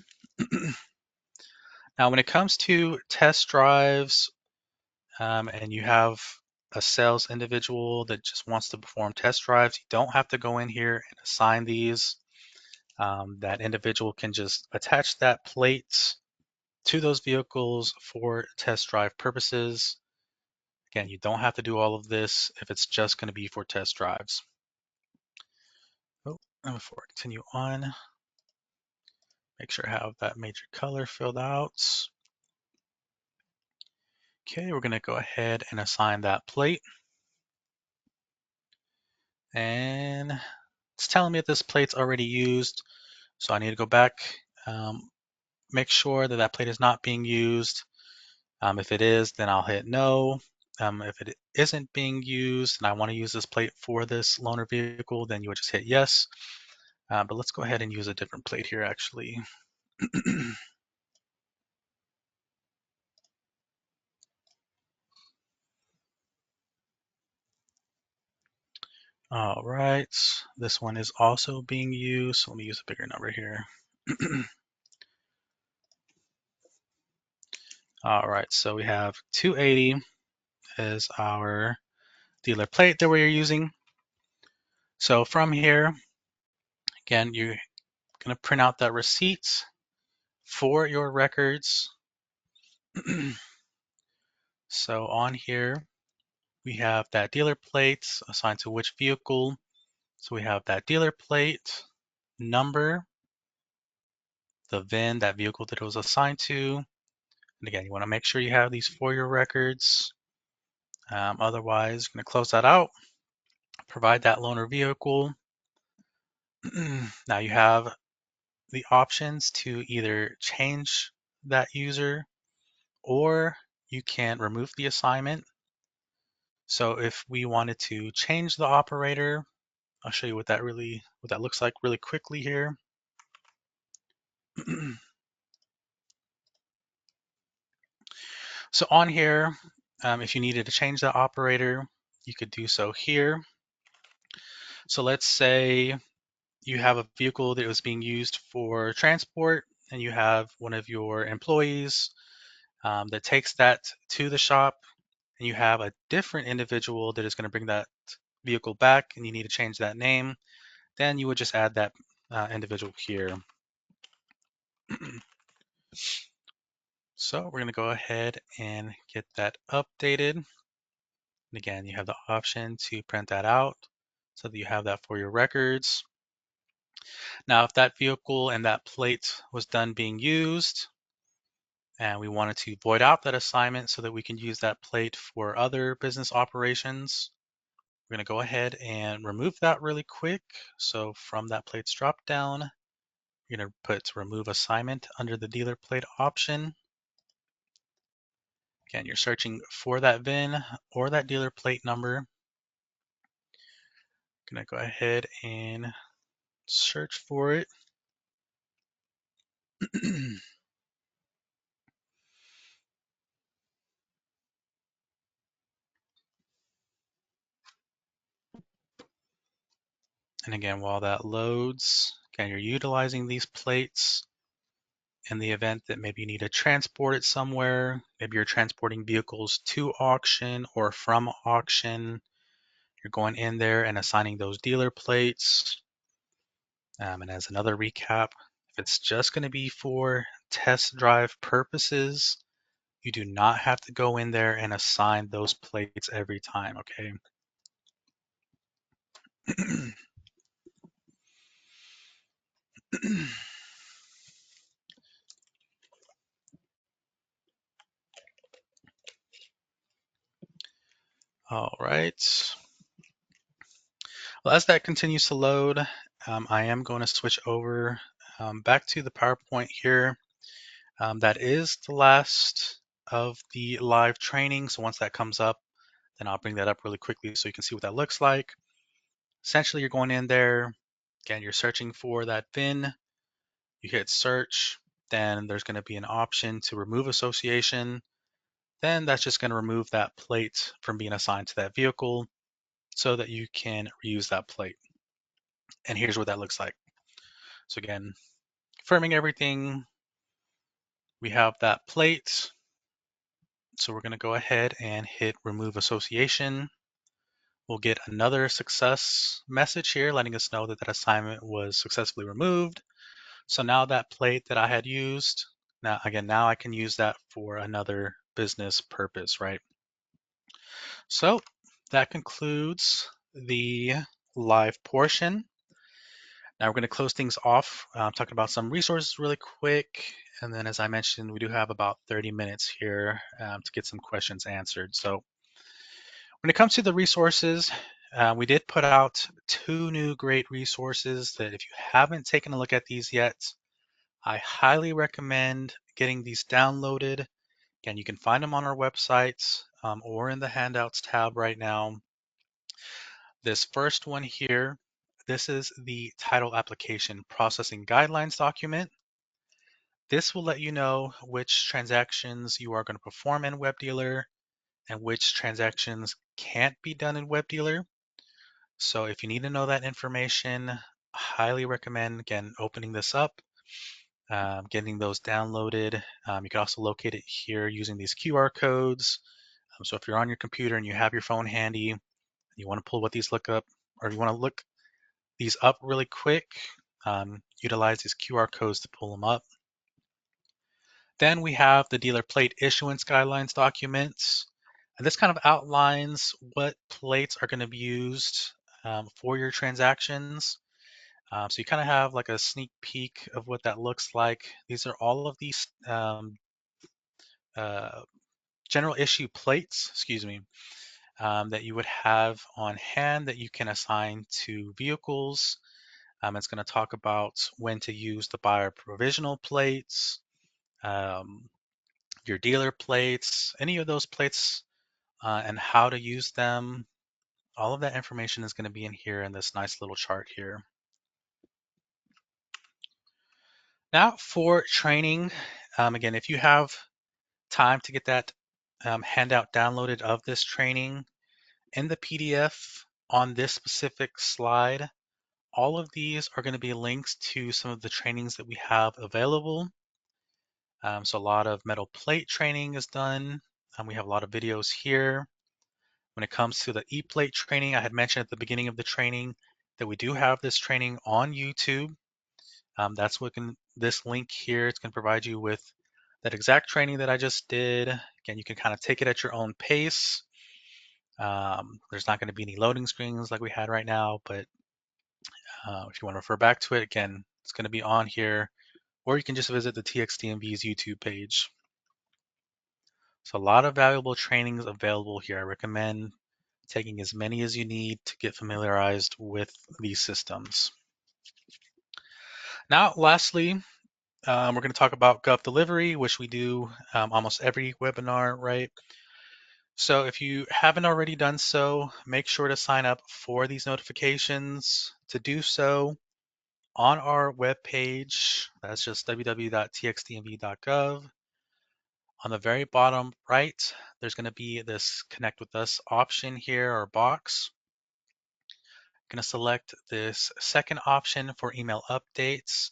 Now, when it comes to test drives, and you have a sales individual that just wants to perform test drives, you don't have to go in here and assign these. That individual can just attach that plate to those vehicles for test drive purposes. Again, you don't have to do all of this if it's just going to be for test drives. Oh, and before I continue on, make sure I have that major color filled out. Okay, we're going to go ahead and assign that plate. And it's telling me that this plate's already used, so I need to go back, make sure that that plate is not being used. If it is, then I'll hit no. If it isn't being used and I want to use this plate for this loaner vehicle, then you would just hit yes. But let's go ahead and use a different plate here actually. All right, this one is also being used, so let me use a bigger number here. All right, so we have 280 as our dealer plate that we're using. So from here, again, you're going to print out that receipt for your records. So on here, we have that dealer plate assigned to which vehicle. So we have that dealer plate number, the VIN, that vehicle that it was assigned to. And again, you want to make sure you have these for your records. Otherwise, you're going to close that out, provide that loaner vehicle. Now you have the options to either change that user or you can remove the assignment. So if we wanted to change the operator, I'll show you what that looks like really quickly here. So on here, if you needed to change the operator, you could do so here. So let's say you have a vehicle that was being used for transport and you have one of your employees that takes that to the shop, and you have a different individual that is going to bring that vehicle back and you need to change that name, then you would just add that individual here. So we're going to go ahead and get that updated. And again, you have the option to print that out so that you have that for your records. Now, if that vehicle and that plate was done being used and we wanted to void out that assignment so that we can use that plate for other business operations, we're going to go ahead and remove that really quick. So from that plates drop down, you're going to put remove assignment under the dealer plate option. Again, you're searching for that VIN or that dealer plate number. I'm going to go ahead and search for it. And again, while that loads, again, you're utilizing these plates in the event that maybe you need to transport it somewhere. Maybe you're transporting vehicles to auction or from auction. You're going in there and assigning those dealer plates. And as another recap, if it's just going to be for test drive purposes, you do not have to go in there and assign those plates every time, okay? All right. Well, as that continues to load, I am going to switch over back to the PowerPoint here. That is the last of the live training. So once that comes up, then I'll bring that up really quickly so you can see what that looks like. Essentially, you're going in there. Again, you're searching for that VIN. You hit search. Then there's going to be an option to remove association. Then that's just going to remove that plate from being assigned to that vehicle so that you can reuse that plate. And here's what that looks like. So again, confirming everything, we have that plate. So we're going to go ahead and hit remove association. We'll get another success message here letting us know that that assignment was successfully removed. So now that plate that I had used, now I can use that for another business purpose, right? So that concludes the live portion. Now we're going to close things off, talking about some resources really quick. And then as I mentioned, we do have about 30 minutes here to get some questions answered. So when it comes to the resources, we did put out 2 new great resources that if you haven't taken a look at these yet, I highly recommend getting these downloaded. Again, you can find them on our website or in the handouts tab right now. This first one here, this is the title application processing guidelines document. This will let you know which transactions you are going to perform in WebDealer and which transactions can't be done in WebDealer. So if you need to know that information, I highly recommend, again, opening this up, getting those downloaded. You can also locate it here using these QR codes. So if you're on your computer and you have your phone handy, you want to pull what these look up, or you want to look these up really quick, utilize these QR codes to pull them up. Then we have the dealer plate issuance guidelines documents. And this kind of outlines what plates are going to be used for your transactions. So you kind of have like a sneak peek of what that looks like. These are all of these uh, general issue plates, excuse me, that you would have on hand that you can assign to vehicles. It's going to talk about when to use the buyer provisional plates, um, your dealer plates, any of those plates, and how to use them. All of that information is going to be in here in this nice little chart here. Now for training, again, if you have time to get that handout downloaded of this training, in the PDF on this specific slide, all of these are going to be links to some of the trainings that we have available. So a lot of metal plate training is done. We have a lot of videos here. When it comes to the ePLATE training, I had mentioned at the beginning of the training that we do have this training on YouTube. That's what this link here, it's going to provide you with that exact training that I just did. Again, you can kind of take it at your own pace. There's not going to be any loading screens like we had right now, but if you want to refer back to it, again, it's going to be on here, or you can just visit the TXDMV's YouTube page. So a lot of valuable trainings available here. I recommend taking as many as you need to get familiarized with these systems. Now, lastly, we're going to talk about Gov Delivery, which we do almost every webinar, right? So if you haven't already done so, make sure to sign up for these notifications. To do so, on our webpage, that's just www.txdmv.gov. On the very bottom right, there's going to be this Connect with Us option here or box. I'm going to select this second option for email updates.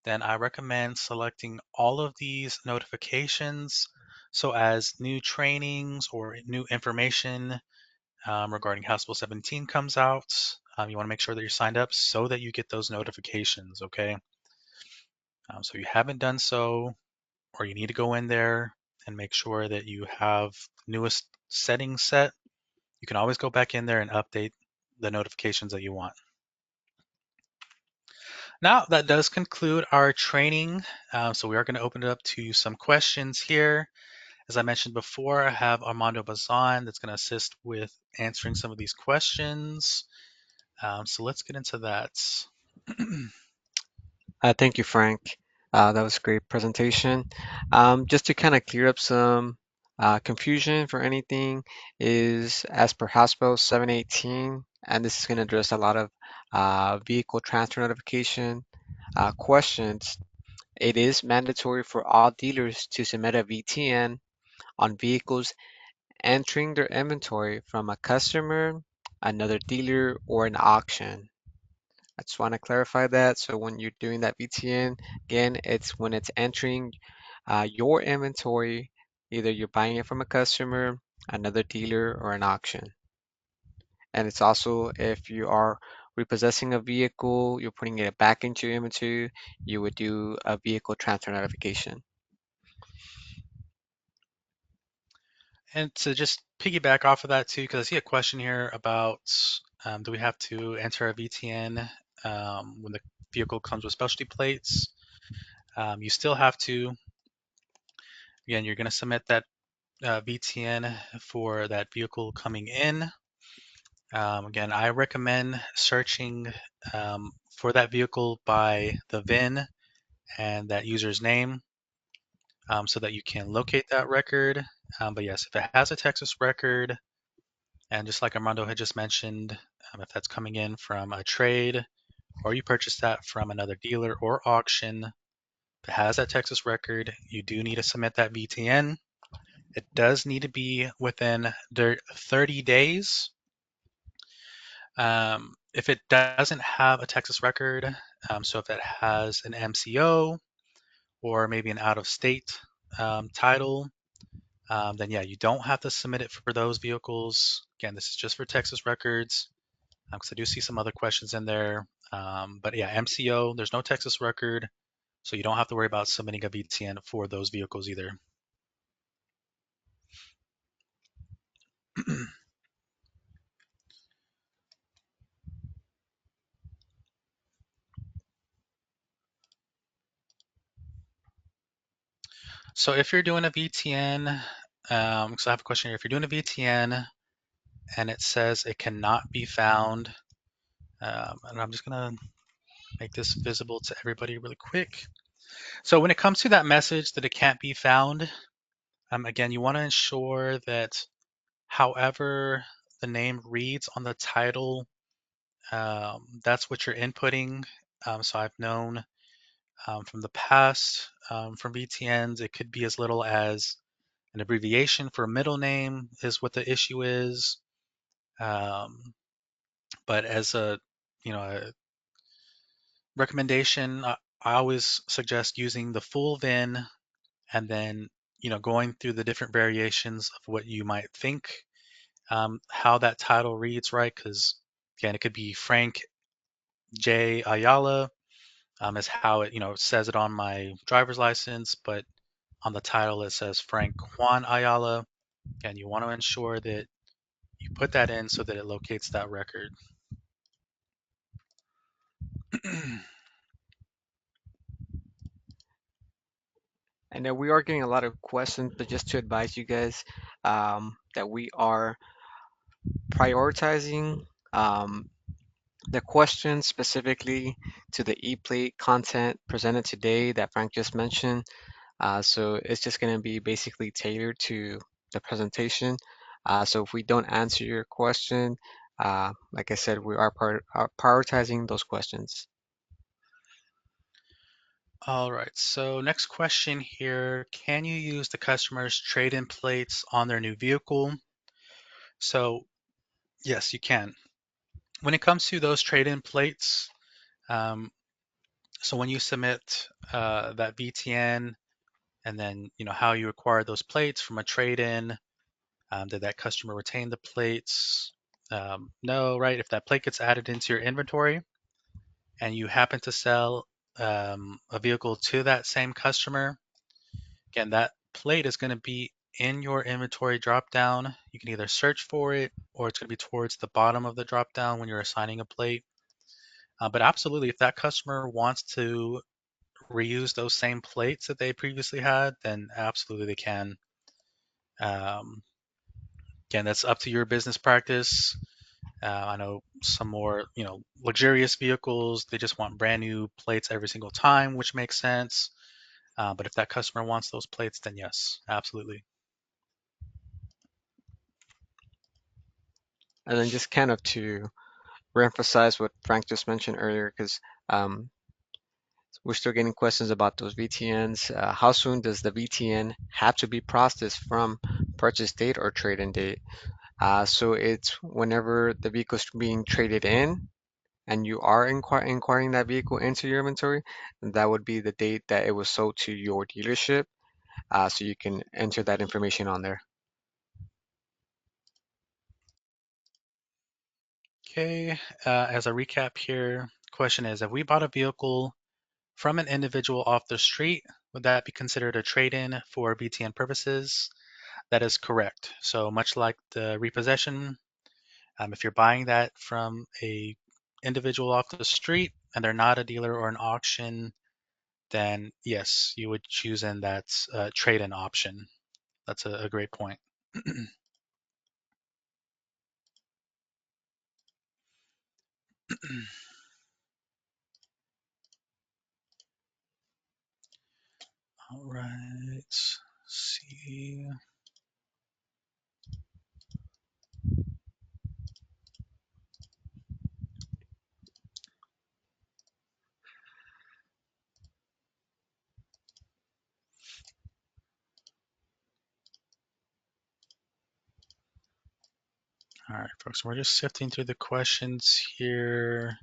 Then I recommend selecting all of these notifications. So as new trainings or new information regarding House Bill 17 comes out, you want to make sure that you're signed up so that you get those notifications, okay? So if you haven't done so, or you need to go in there and make sure that you have the newest settings set, you can always go back in there and update the notifications that you want. Now that does conclude our training. So we are going to open it up to some questions here. As I mentioned before, I have Armando Bazan that's going to assist with answering some of these questions. So let's get into that. Thank you, Frank. That was a great presentation. Just to kind of clear up some confusion for anything is as per House Bill 718, and this is going to address a lot of vehicle transfer notification questions. It is mandatory for all dealers to submit a VTN on vehicles entering their inventory from a customer, another dealer, or an auction. I just want to clarify that. So when you're doing that VTN, again, it's when it's entering your inventory, either you're buying it from a customer, another dealer, or an auction. And it's also if you are repossessing a vehicle, you're putting it back into your inventory, you would do a vehicle transfer notification. And to just piggyback off of that too, because I see a question here about do we have to enter a VTN when the vehicle comes with specialty plates. You still have to, again, you're going to submit that VTN for that vehicle coming in. Again, I recommend searching for that vehicle by the VIN and that user's name so that you can locate that record. But yes, if it has a Texas record, and just like Armando had just mentioned, if that's coming in from a trade or you purchase that from another dealer or auction that has that Texas record, you do need to submit that VTN. It does need to be within 30 days. If it doesn't have a Texas record, so if it has an MCO or maybe an out of state title, then yeah, you don't have to submit it for those vehicles. Again, this is just for Texas records because I do see some other questions in there. But yeah, MCO, there's no Texas record, so you don't have to worry about submitting a VTN for those vehicles either. So if you're doing a VTN, so I have a question here. If you're doing a VTN and it says it cannot be found, and I'm just gonna make this visible to everybody really quick. So when it comes to that message that it can't be found, again, you want to ensure that however the name reads on the title, that's what you're inputting. So I've known from the past from VTNs, it could be as little as an abbreviation for a middle name is what the issue is. Um, but as a recommendation, I always suggest using the full VIN and then going through the different variations of what you might think how that title reads, right? Because again, it could be Frank J Ayala is how it says it on my driver's license, but on the title it says Frank Juan Ayala. And you want to ensure that you put that in so that it locates that record. And we are getting a lot of questions, but just to advise you guys that we are prioritizing the questions specifically to the ePlate content presented today that Frank just mentioned. So it's just going to be basically tailored to the presentation. So if we don't answer your question, like I said, we are prioritizing those questions. All right, so next question here. Can you use the customer's trade-in plates on their new vehicle? So yes, you can. When it comes to those trade-in plates, um, so when you submit that VTN and then how you acquire those plates from a trade-in, did that customer retain the plates? No, right? If that plate gets added into your inventory and you happen to sell a vehicle to that same customer, again, that plate is going to be in your inventory dropdown. You can either search for it or it's going to be towards the bottom of the dropdown when you're assigning a plate. But absolutely, if that customer wants to reuse those same plates that they previously had, then absolutely they can. Um, Again, that's up to your business practice. I know some more, luxurious vehicles, they just want brand new plates every single time, which makes sense. But if that customer wants those plates, then yes, absolutely. And then just kind of to reemphasize what Frank just mentioned earlier, because um, we're still getting questions about those VTNs. How soon does the VTN have to be processed from purchase date or trade-in date? So it's whenever the vehicle is being traded in and you are inquiring that vehicle into your inventory, that would be the date that it was sold to your dealership. So you can enter that information on there. Okay, as a recap here, question is, if we bought a vehicle from an individual off the street, would that be considered a trade-in for VTN purposes? That is correct. So much like the repossession, if you're buying that from a individual off the street and they're not a dealer or an auction, then yes, you would choose in that trade-in option. That's a great point. All right, let's see. All right, folks, we're just sifting through the questions here.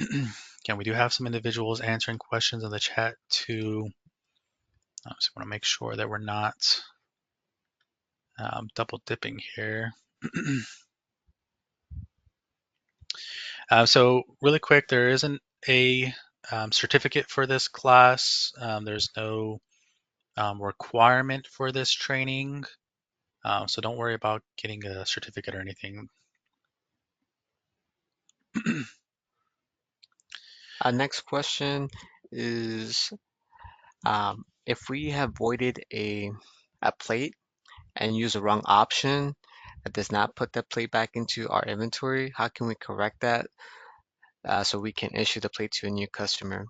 Again, we do have some individuals answering questions in the chat too. I just want to make sure that we're not double dipping here. So really quick, there isn't a certificate for this class. There's no requirement for this training. So don't worry about getting a certificate or anything. Next question is if we have voided a plate and use the wrong option that does not put the plate back into our inventory, how can we correct that so we can issue the plate to a new customer?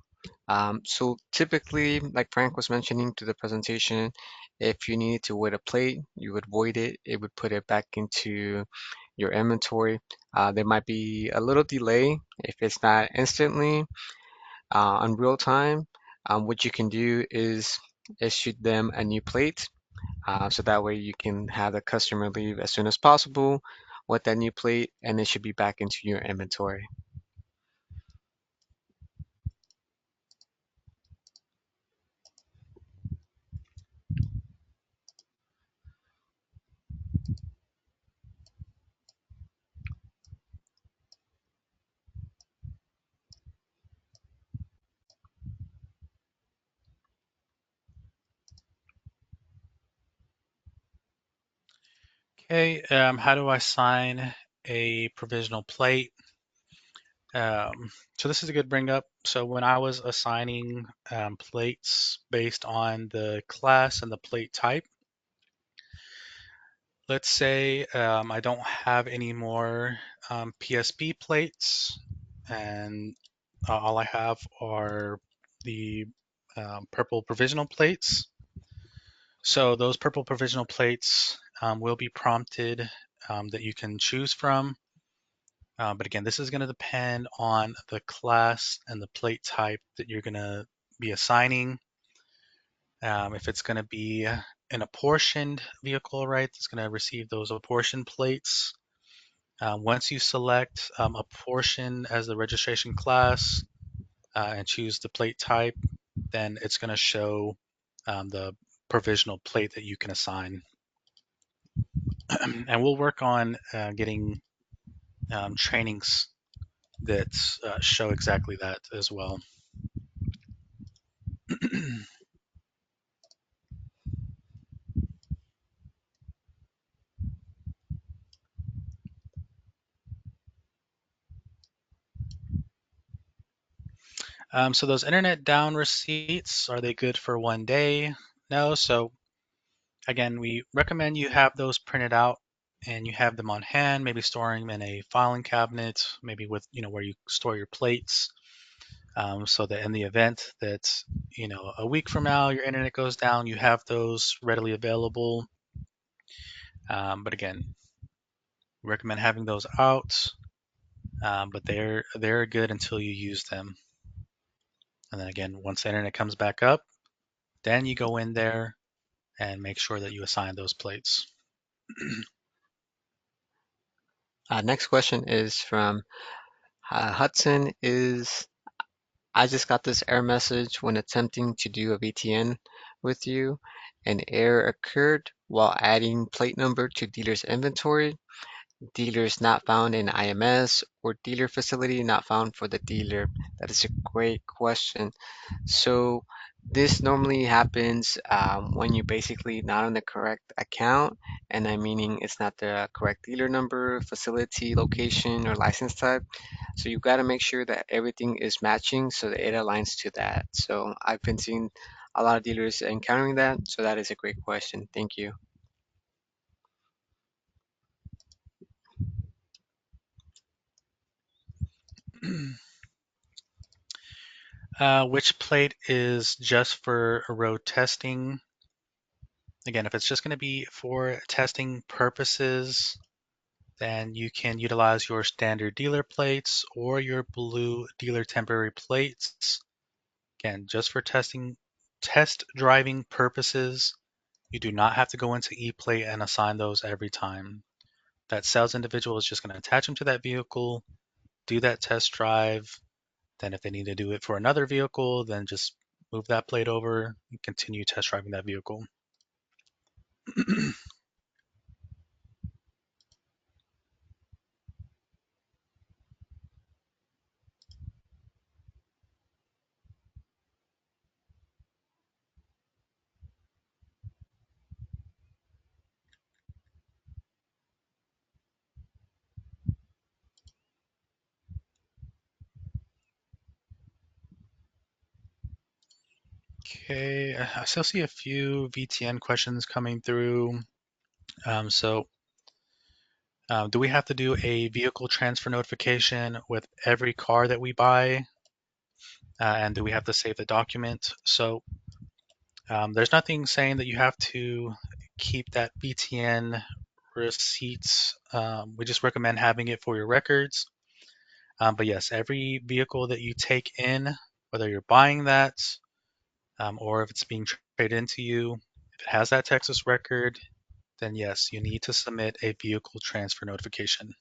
So typically, like Frank was mentioning to the presentation, if you needed to void a plate, you would void it. It would put it back into your inventory. There might be a little delay if it's not instantly on real time. What you can do is issue them a new plate. So that way you can have the customer leave as soon as possible with that new plate and it should be back into your inventory. Okay, how do I sign a provisional plate? So this is a good bring up. So when I was assigning plates based on the class and the plate type, let's say I don't have any more PSP plates and all I have are the purple provisional plates. So those purple provisional plates will be prompted that you can choose from. But again, this is going to depend on the class and the plate type that you're going to be assigning. If it's going to be an apportioned vehicle, right, it's going to receive those apportioned plates. Once you select apportion as the registration class and choose the plate type, then it's going to show the provisional plate that you can assign. And we'll work on getting trainings that show exactly that as well. So those internet down receipts, are they good for 1 day? No. So again, we recommend you have those printed out and you have them on hand, maybe storing them in a filing cabinet, maybe with, where you store your plates. So that in the event that, a week from now your internet goes down, you have those readily available. But again, recommend having those out, but they're good until you use them. And then again, once the internet comes back up, then you go in there and make sure that you assign those plates. Next question is from Hudson is I just got this error message when attempting to do a VTN with you. An error occurred while adding plate number to dealer's inventory. Dealers not found in IMS or dealer facility not found for the dealer. That is a great question. So This normally happens when you're basically not on the correct account, and I'm meaning it's not the correct dealer number, facility, location, or license type. So you got to make sure that everything is matching so that it aligns to that. So I've been seeing a lot of dealers encountering that. So that is a great question. Thank you. Which plate is just for road testing? Again, if it's just going to be for testing purposes, then you can utilize your standard dealer plates or your blue dealer temporary plates. Again, just for test driving purposes, you do not have to go into ePlate and assign those every time. That sales individual is just going to attach them to that vehicle, do that test drive. Then if they need to do it for another vehicle, then just move that plate over and continue test driving that vehicle. Okay, I still see a few VTN questions coming through. Do we have to do a vehicle transfer notification with every car that we buy? And do we have to save the document? There's nothing saying that you have to keep that VTN receipts. We just recommend having it for your records. But yes, every vehicle that you take in, whether you're buying that or if it's being traded into you, if it has that Texas record, then yes, you need to submit a vehicle transfer notification.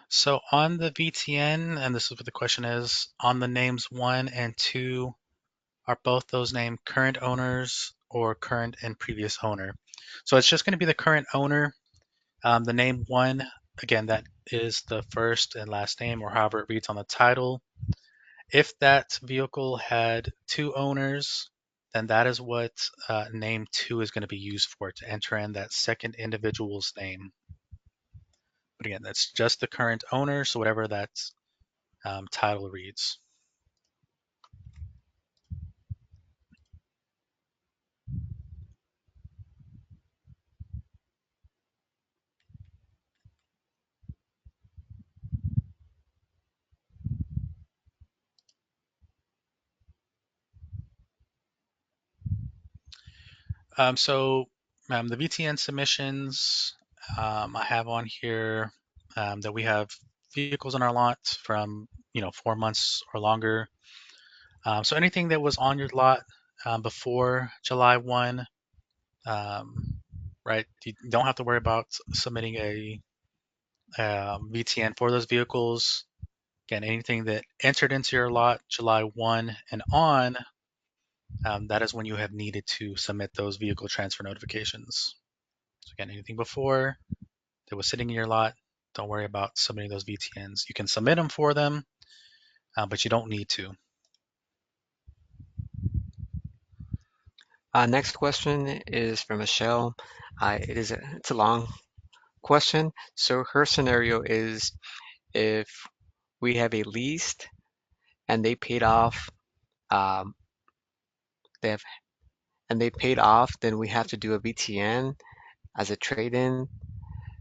So on the VTN, and this is what the question is, on the names one and two, are both those named current owners or current and previous owner? So it's just going to be the current owner. The name one, again, that is the first and last name or however it reads on the title. If that vehicle had two owners, then that is what name two is going to be used for, to enter in that second individual's name. But again, that's just the current owner, so whatever that title reads. So the VTN submissions, I have on here that we have vehicles on our lot from 4 months or longer. So anything that was on your lot before July 1, right? You don't have to worry about submitting a VTN for those vehicles. Again, anything that entered into your lot July 1 and on, that is when you have needed to submit those vehicle transfer notifications. So again, anything before that was sitting in your lot, don't worry about submitting those VTNs. You can submit them for them, but you don't need to. Next question is from Michelle. It's a long question. So her scenario is if we have a lease and they paid off, um, they have and they paid off, then we have to do a VTN as a trade-in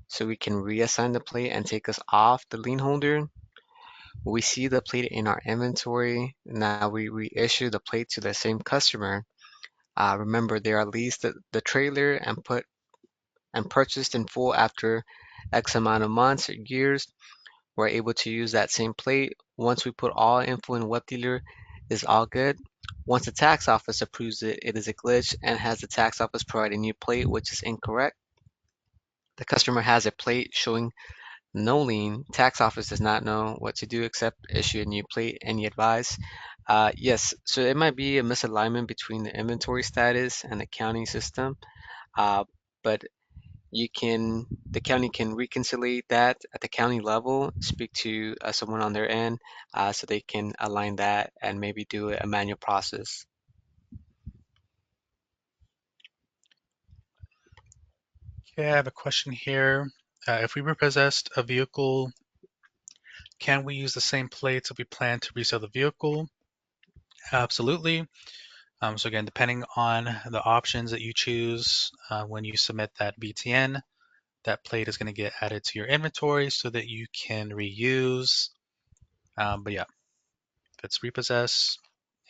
so we can reassign the plate and take us off the lien holder. We see the plate in our inventory. Now we reissue the plate to the same customer. Remember, they are leased the trailer and purchased in full after X amount of months or years. we're able to use that same plate. Once we put all info in web dealer, is all good. Once the tax office approves it, it is a glitch and has the tax office provide a new plate, which is incorrect. The customer has a plate showing no lien. Tax office does not know what to do except issue a new plate. Any advice? Yes, so it might be a misalignment between the inventory status and the counting system, uh, but the county can reconcile that at the county level, speak to someone on their end, so they can align that and maybe do a manual process. Okay, I have a question here. If we repossessed a vehicle, can we use the same plates if we plan to resell the vehicle? Absolutely. So again, depending on the options that you choose when you submit that BTN, that plate is going to get added to your inventory so that you can reuse. But yeah, if it's repossessed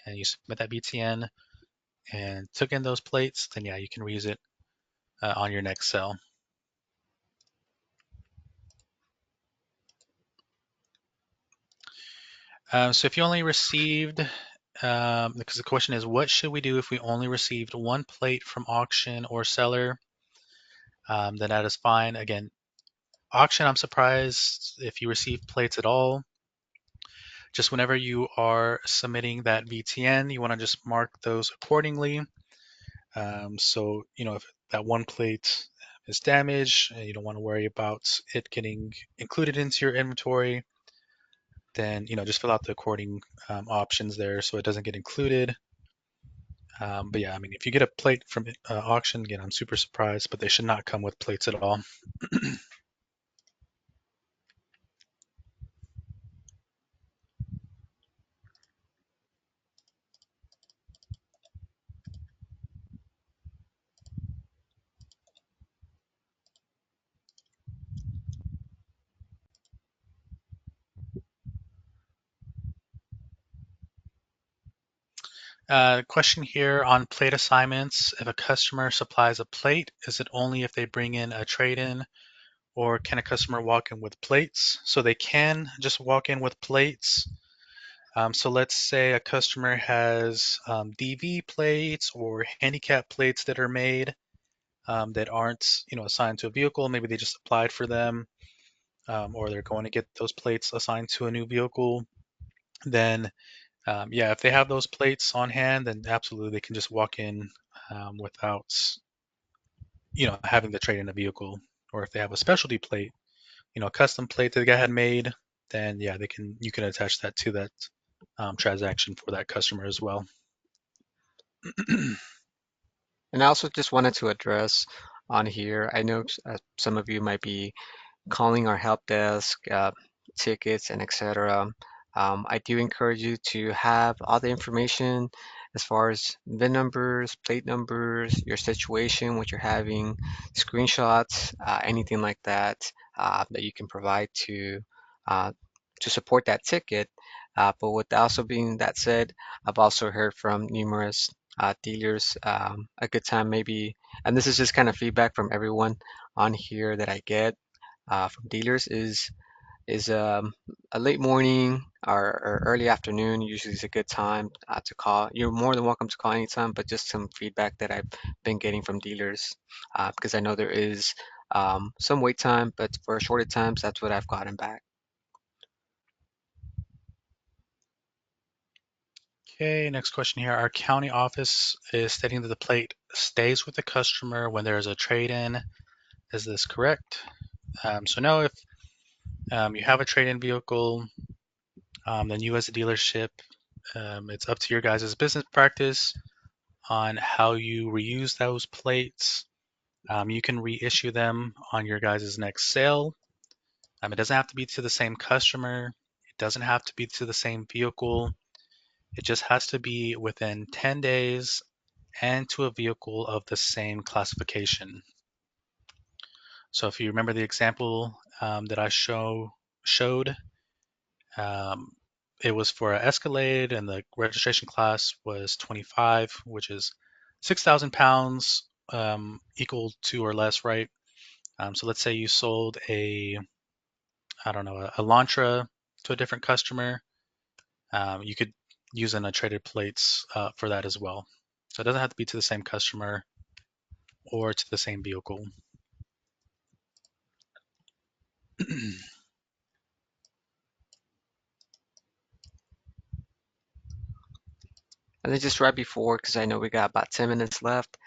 and you submit that BTN and took in those plates, then yeah, you can reuse it on your next sale. So if you only received, because the question is, what should we do if we only received one plate from auction or seller? Then that is fine. Again, auction, I'm surprised if you receive plates at all. Just whenever you are submitting that VTN, you want to just mark those accordingly. So, if that one plate is damaged, and you don't want to worry about it getting included into your inventory, then, just fill out the according options there so it doesn't get included. But yeah, I mean, if you get a plate from auction, again, I'm super surprised, but they should not come with plates at all. Question here on plate assignments. If a customer supplies a plate, is it only if they bring in a trade-in, or can a customer walk in with plates? So they can just walk in with plates. So let's say a customer has DV plates or handicap plates that are made that aren't, assigned to a vehicle. Maybe they just applied for them, or they're going to get those plates assigned to a new vehicle. Then, yeah, if they have those plates on hand, then absolutely they can just walk in without, having to trade in a vehicle. Or if they have a specialty plate, a custom plate that the guy had made, then yeah, you can attach that to that transaction for that customer as well. And I also just wanted to address on here, I know some of you might be calling our help desk, tickets, and etc. I do encourage you to have all the information as far as VIN numbers, plate numbers, your situation, what you're having, screenshots, anything like that that you can provide uh, to support that ticket. But with also being that said, I've also heard from numerous dealers a good time maybe, and this is just kind of feedback from everyone on here that I get from dealers is a late morning or early afternoon usually is a good time to call. You're more than welcome to call anytime, but just some feedback that I've been getting from dealers because I know there is some wait time, but for shorter times, that's what I've gotten back. Okay, next question here. Our county office is stating that the plate stays with the customer when there is a trade-in. Is this correct? So no, if you have a trade-in vehicle, then you as a dealership, it's up to your guys' business practice on how you reuse those plates. You can reissue them on your guys' next sale. It doesn't have to be to the same customer. It doesn't have to be to the same vehicle. It just has to be within 10 days and to a vehicle of the same classification. So if you remember the example that I showed, um, it was for an Escalade and the registration class was 25, which is 6,000 pounds, equal to or less, right? So let's say you sold a I don't know, a Elantra to a different customer, you could use in a traded plates for that as well. So it doesn't have to be to the same customer or to the same vehicle. And then just right before, because I know we got about 10 minutes left,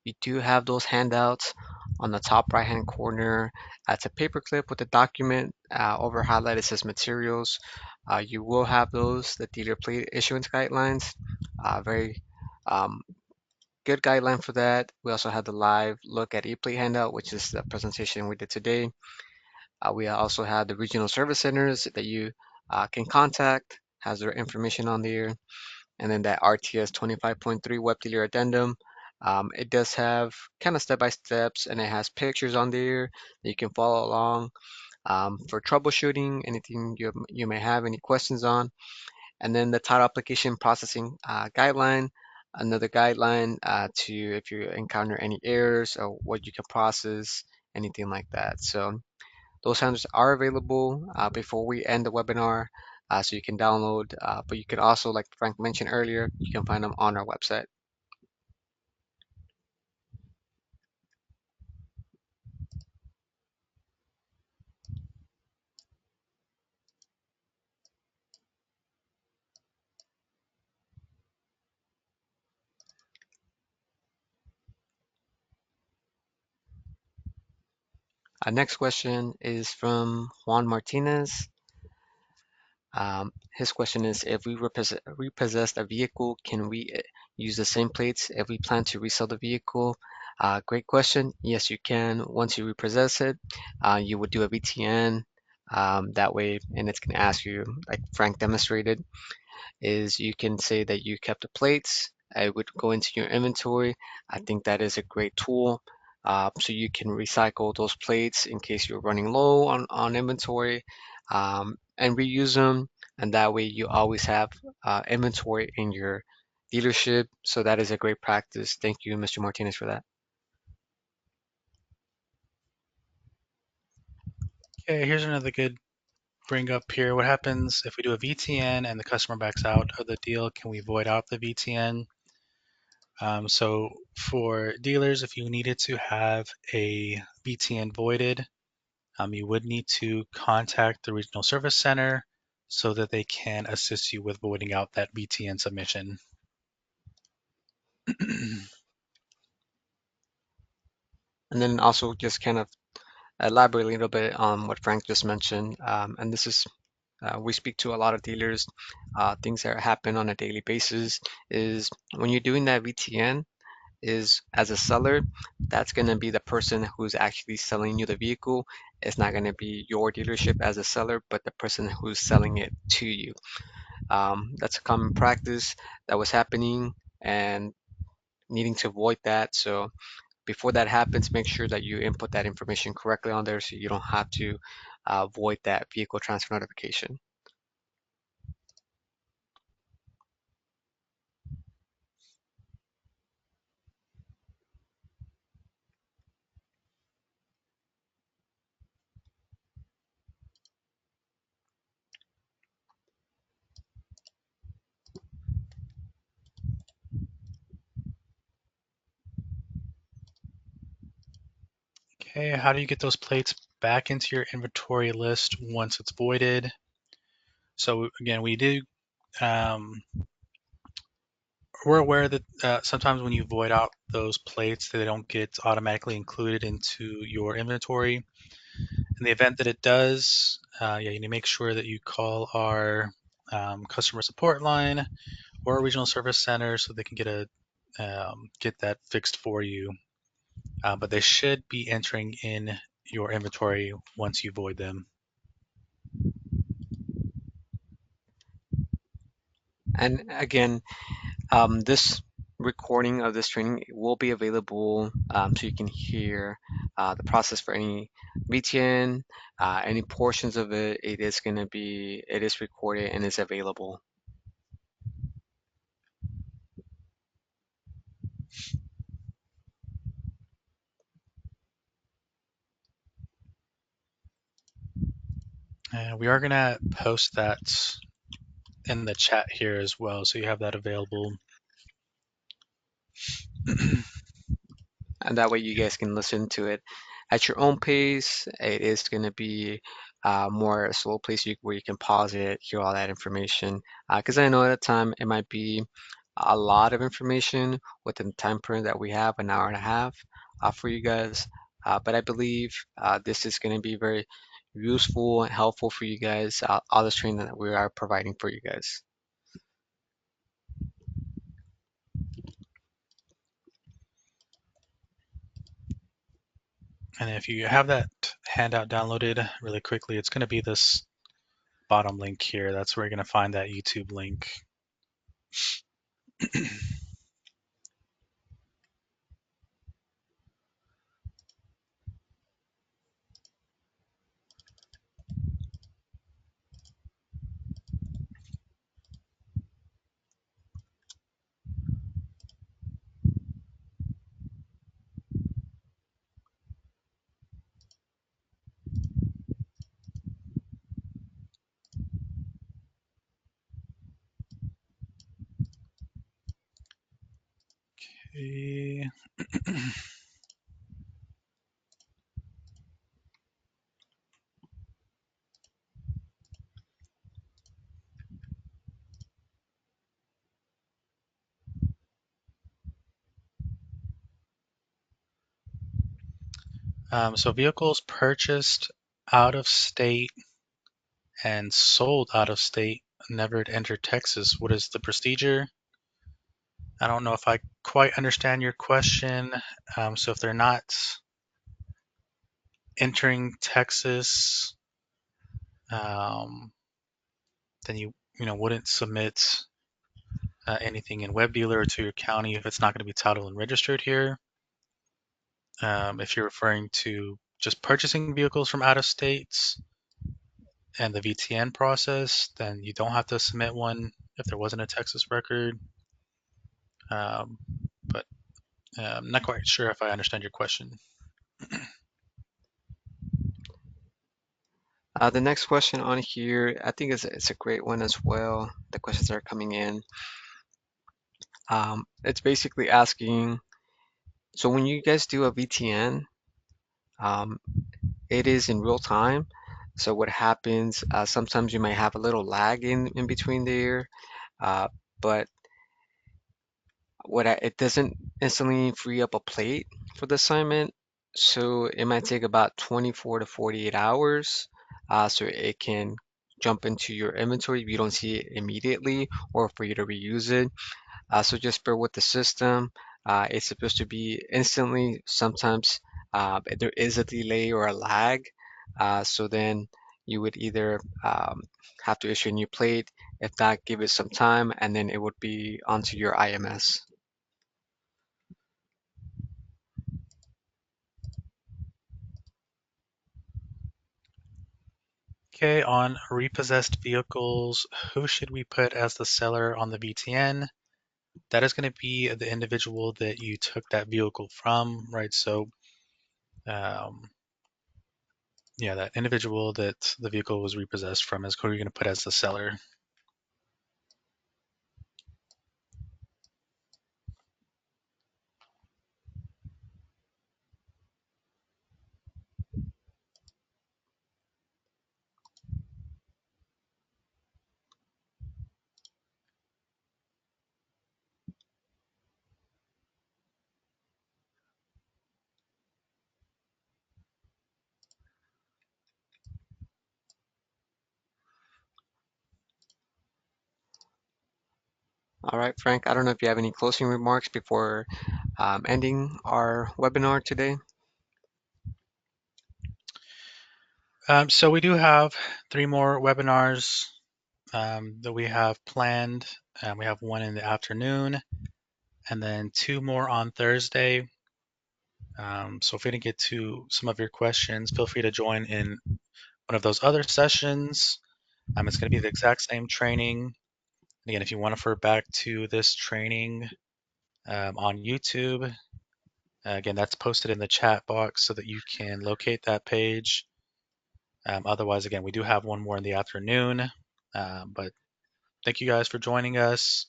you do have those handouts on the top right-hand corner. It's a paper clip with a document over highlighted says materials. You will have those, the dealer plate issuance guidelines. Very um, good guideline for that. We also have the live look at ePlate handout, which is the presentation we did today. We also have the regional service centers that you can contact, has their information on there, and then that RTS 25.3 web dealer addendum. It does have kind of step-by-steps, and it has pictures on there that you can follow along for troubleshooting, anything you may have any questions on. And then the title application processing guideline, another guideline to if you encounter any errors or what you can process, anything like that. So those handles are available before we end the webinar, so you can download, but you can also, like Frank mentioned earlier, you can find them on our website. Our next question is from Juan Martinez. His question is, if we repossessed a vehicle, can we use the same plates if we plan to resell the vehicle? Great question. Yes, you can. Once you repossess it, you would do a VTN. That way, and it's going to ask you, like Frank demonstrated, is you can say that you kept the plates. It would go into your inventory. I think that is a great tool. So you can recycle those plates in case you're running low on inventory and reuse them. And that way you always have inventory in your dealership. So that is a great practice. Thank you, Mr. Martinez, for that. Okay, here's another good bring up here. What happens if we do a VTN and the customer backs out of the deal? Can we void out the VTN? So for dealers, if you needed to have a VTN voided, you would need to contact the regional service center so that they can assist you with voiding out that VTN submission. And then also just kind of elaborate a little bit on what Frank just mentioned. And this is we speak to a lot of dealers. Things that happen on a daily basis is when you're doing that VTN, is as a seller, that's going to be the person who's actually selling you the vehicle. It's not going to be your dealership as a seller, but the person who's selling it to you. That's a common practice that was happening and needing to avoid that. So before that happens, make sure that you input that information correctly on there so you don't have to void that vehicle transfer notification. Okay, how do you get those plates back into your inventory list once it's voided? So again, um, we're aware that sometimes when you void out those plates, they don't get automatically included into your inventory. In the event that it does, yeah, you need to make sure that you call our customer support line or a regional service center so they can get that fixed for you. But they should be entering in your inventory once you void them. And again, this recording of this training will be available so you can hear the process for any VTN, any portions of it. It is recorded and is available. And we are going to post that in the chat here as well, so you have that available. And that way you guys can listen to it at your own pace. It is going to be more a slow place where you can pause it, hear all that information. Because I know at a time it might be a lot of information within the time frame that we have, an hour and a half for you guys. But I believe this is going to be very useful and helpful for you guys, all this training that we are providing for you guys. And if you have that handout downloaded really quickly, it's going to be this bottom link here. That's where you're going to find that YouTube link. Okay. So vehicles purchased out of state and sold out of state never to enter Texas. What is the procedure? I don't know if I quite understand your question. So if they're not entering Texas, um, then you wouldn't submit anything in Web Dealer or to your county if it's not going to be titled and registered here. If you're referring to just purchasing vehicles from out of states and the VTN process, then you don't have to submit one if there wasn't a Texas record. But I'm not quite sure if I understand your question. The next question on here, I think it's a great one as well. The questions that are coming in. It's basically asking, so when you guys do a VTN, um, it is in real time. So what happens, sometimes you might have a little lag in between there, uh, but it doesn't instantly free up a plate for the assignment. So it might take about 24 to 48 hours. So it can jump into your inventory if you don't see it immediately or for you to reuse it. So just bear with the system. It's supposed to be instantly. Sometimes there is a delay or a lag. So then you would either have to issue a new plate. If not, give it some time, and then it would be onto your IMS. Okay, on repossessed vehicles, who should we put as the seller on the VTN? That is going to be the individual that you took that vehicle from, right? So, um, yeah, that individual that the vehicle was repossessed from is who you're going to put as the seller. All right, Frank, I don't know if you have any closing remarks before ending our webinar today. So we do have 3 more webinars that we have planned. We have one in the afternoon and then 2 more on Thursday. So if we didn't get to some of your questions, feel free to join in one of those other sessions. It's going to be the exact same training. Again, if you want to refer back to this training on YouTube, again, that's posted in the chat box so that you can locate that page. Otherwise, again, we do have one more in the afternoon. But thank you guys for joining us.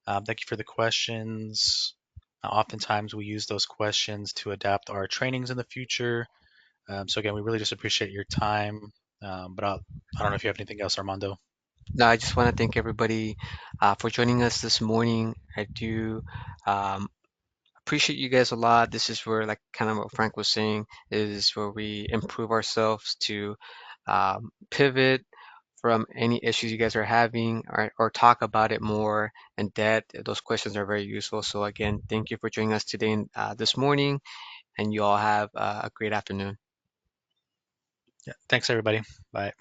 Thank you for the questions. Oftentimes, we use those questions to adapt our trainings in the future. So again, we really just appreciate your time. I don't know if you have anything else, Armando. No, I just want to thank everybody for joining us this morning. I do um, appreciate you guys a lot. This is where, like, kind of what Frank was saying, is where we improve ourselves to pivot from any issues you guys are having, or talk about it more in depth. Those questions are very useful. So again, thank you for joining us today and this morning, and you all have a great afternoon. Yeah, thanks everybody. Bye.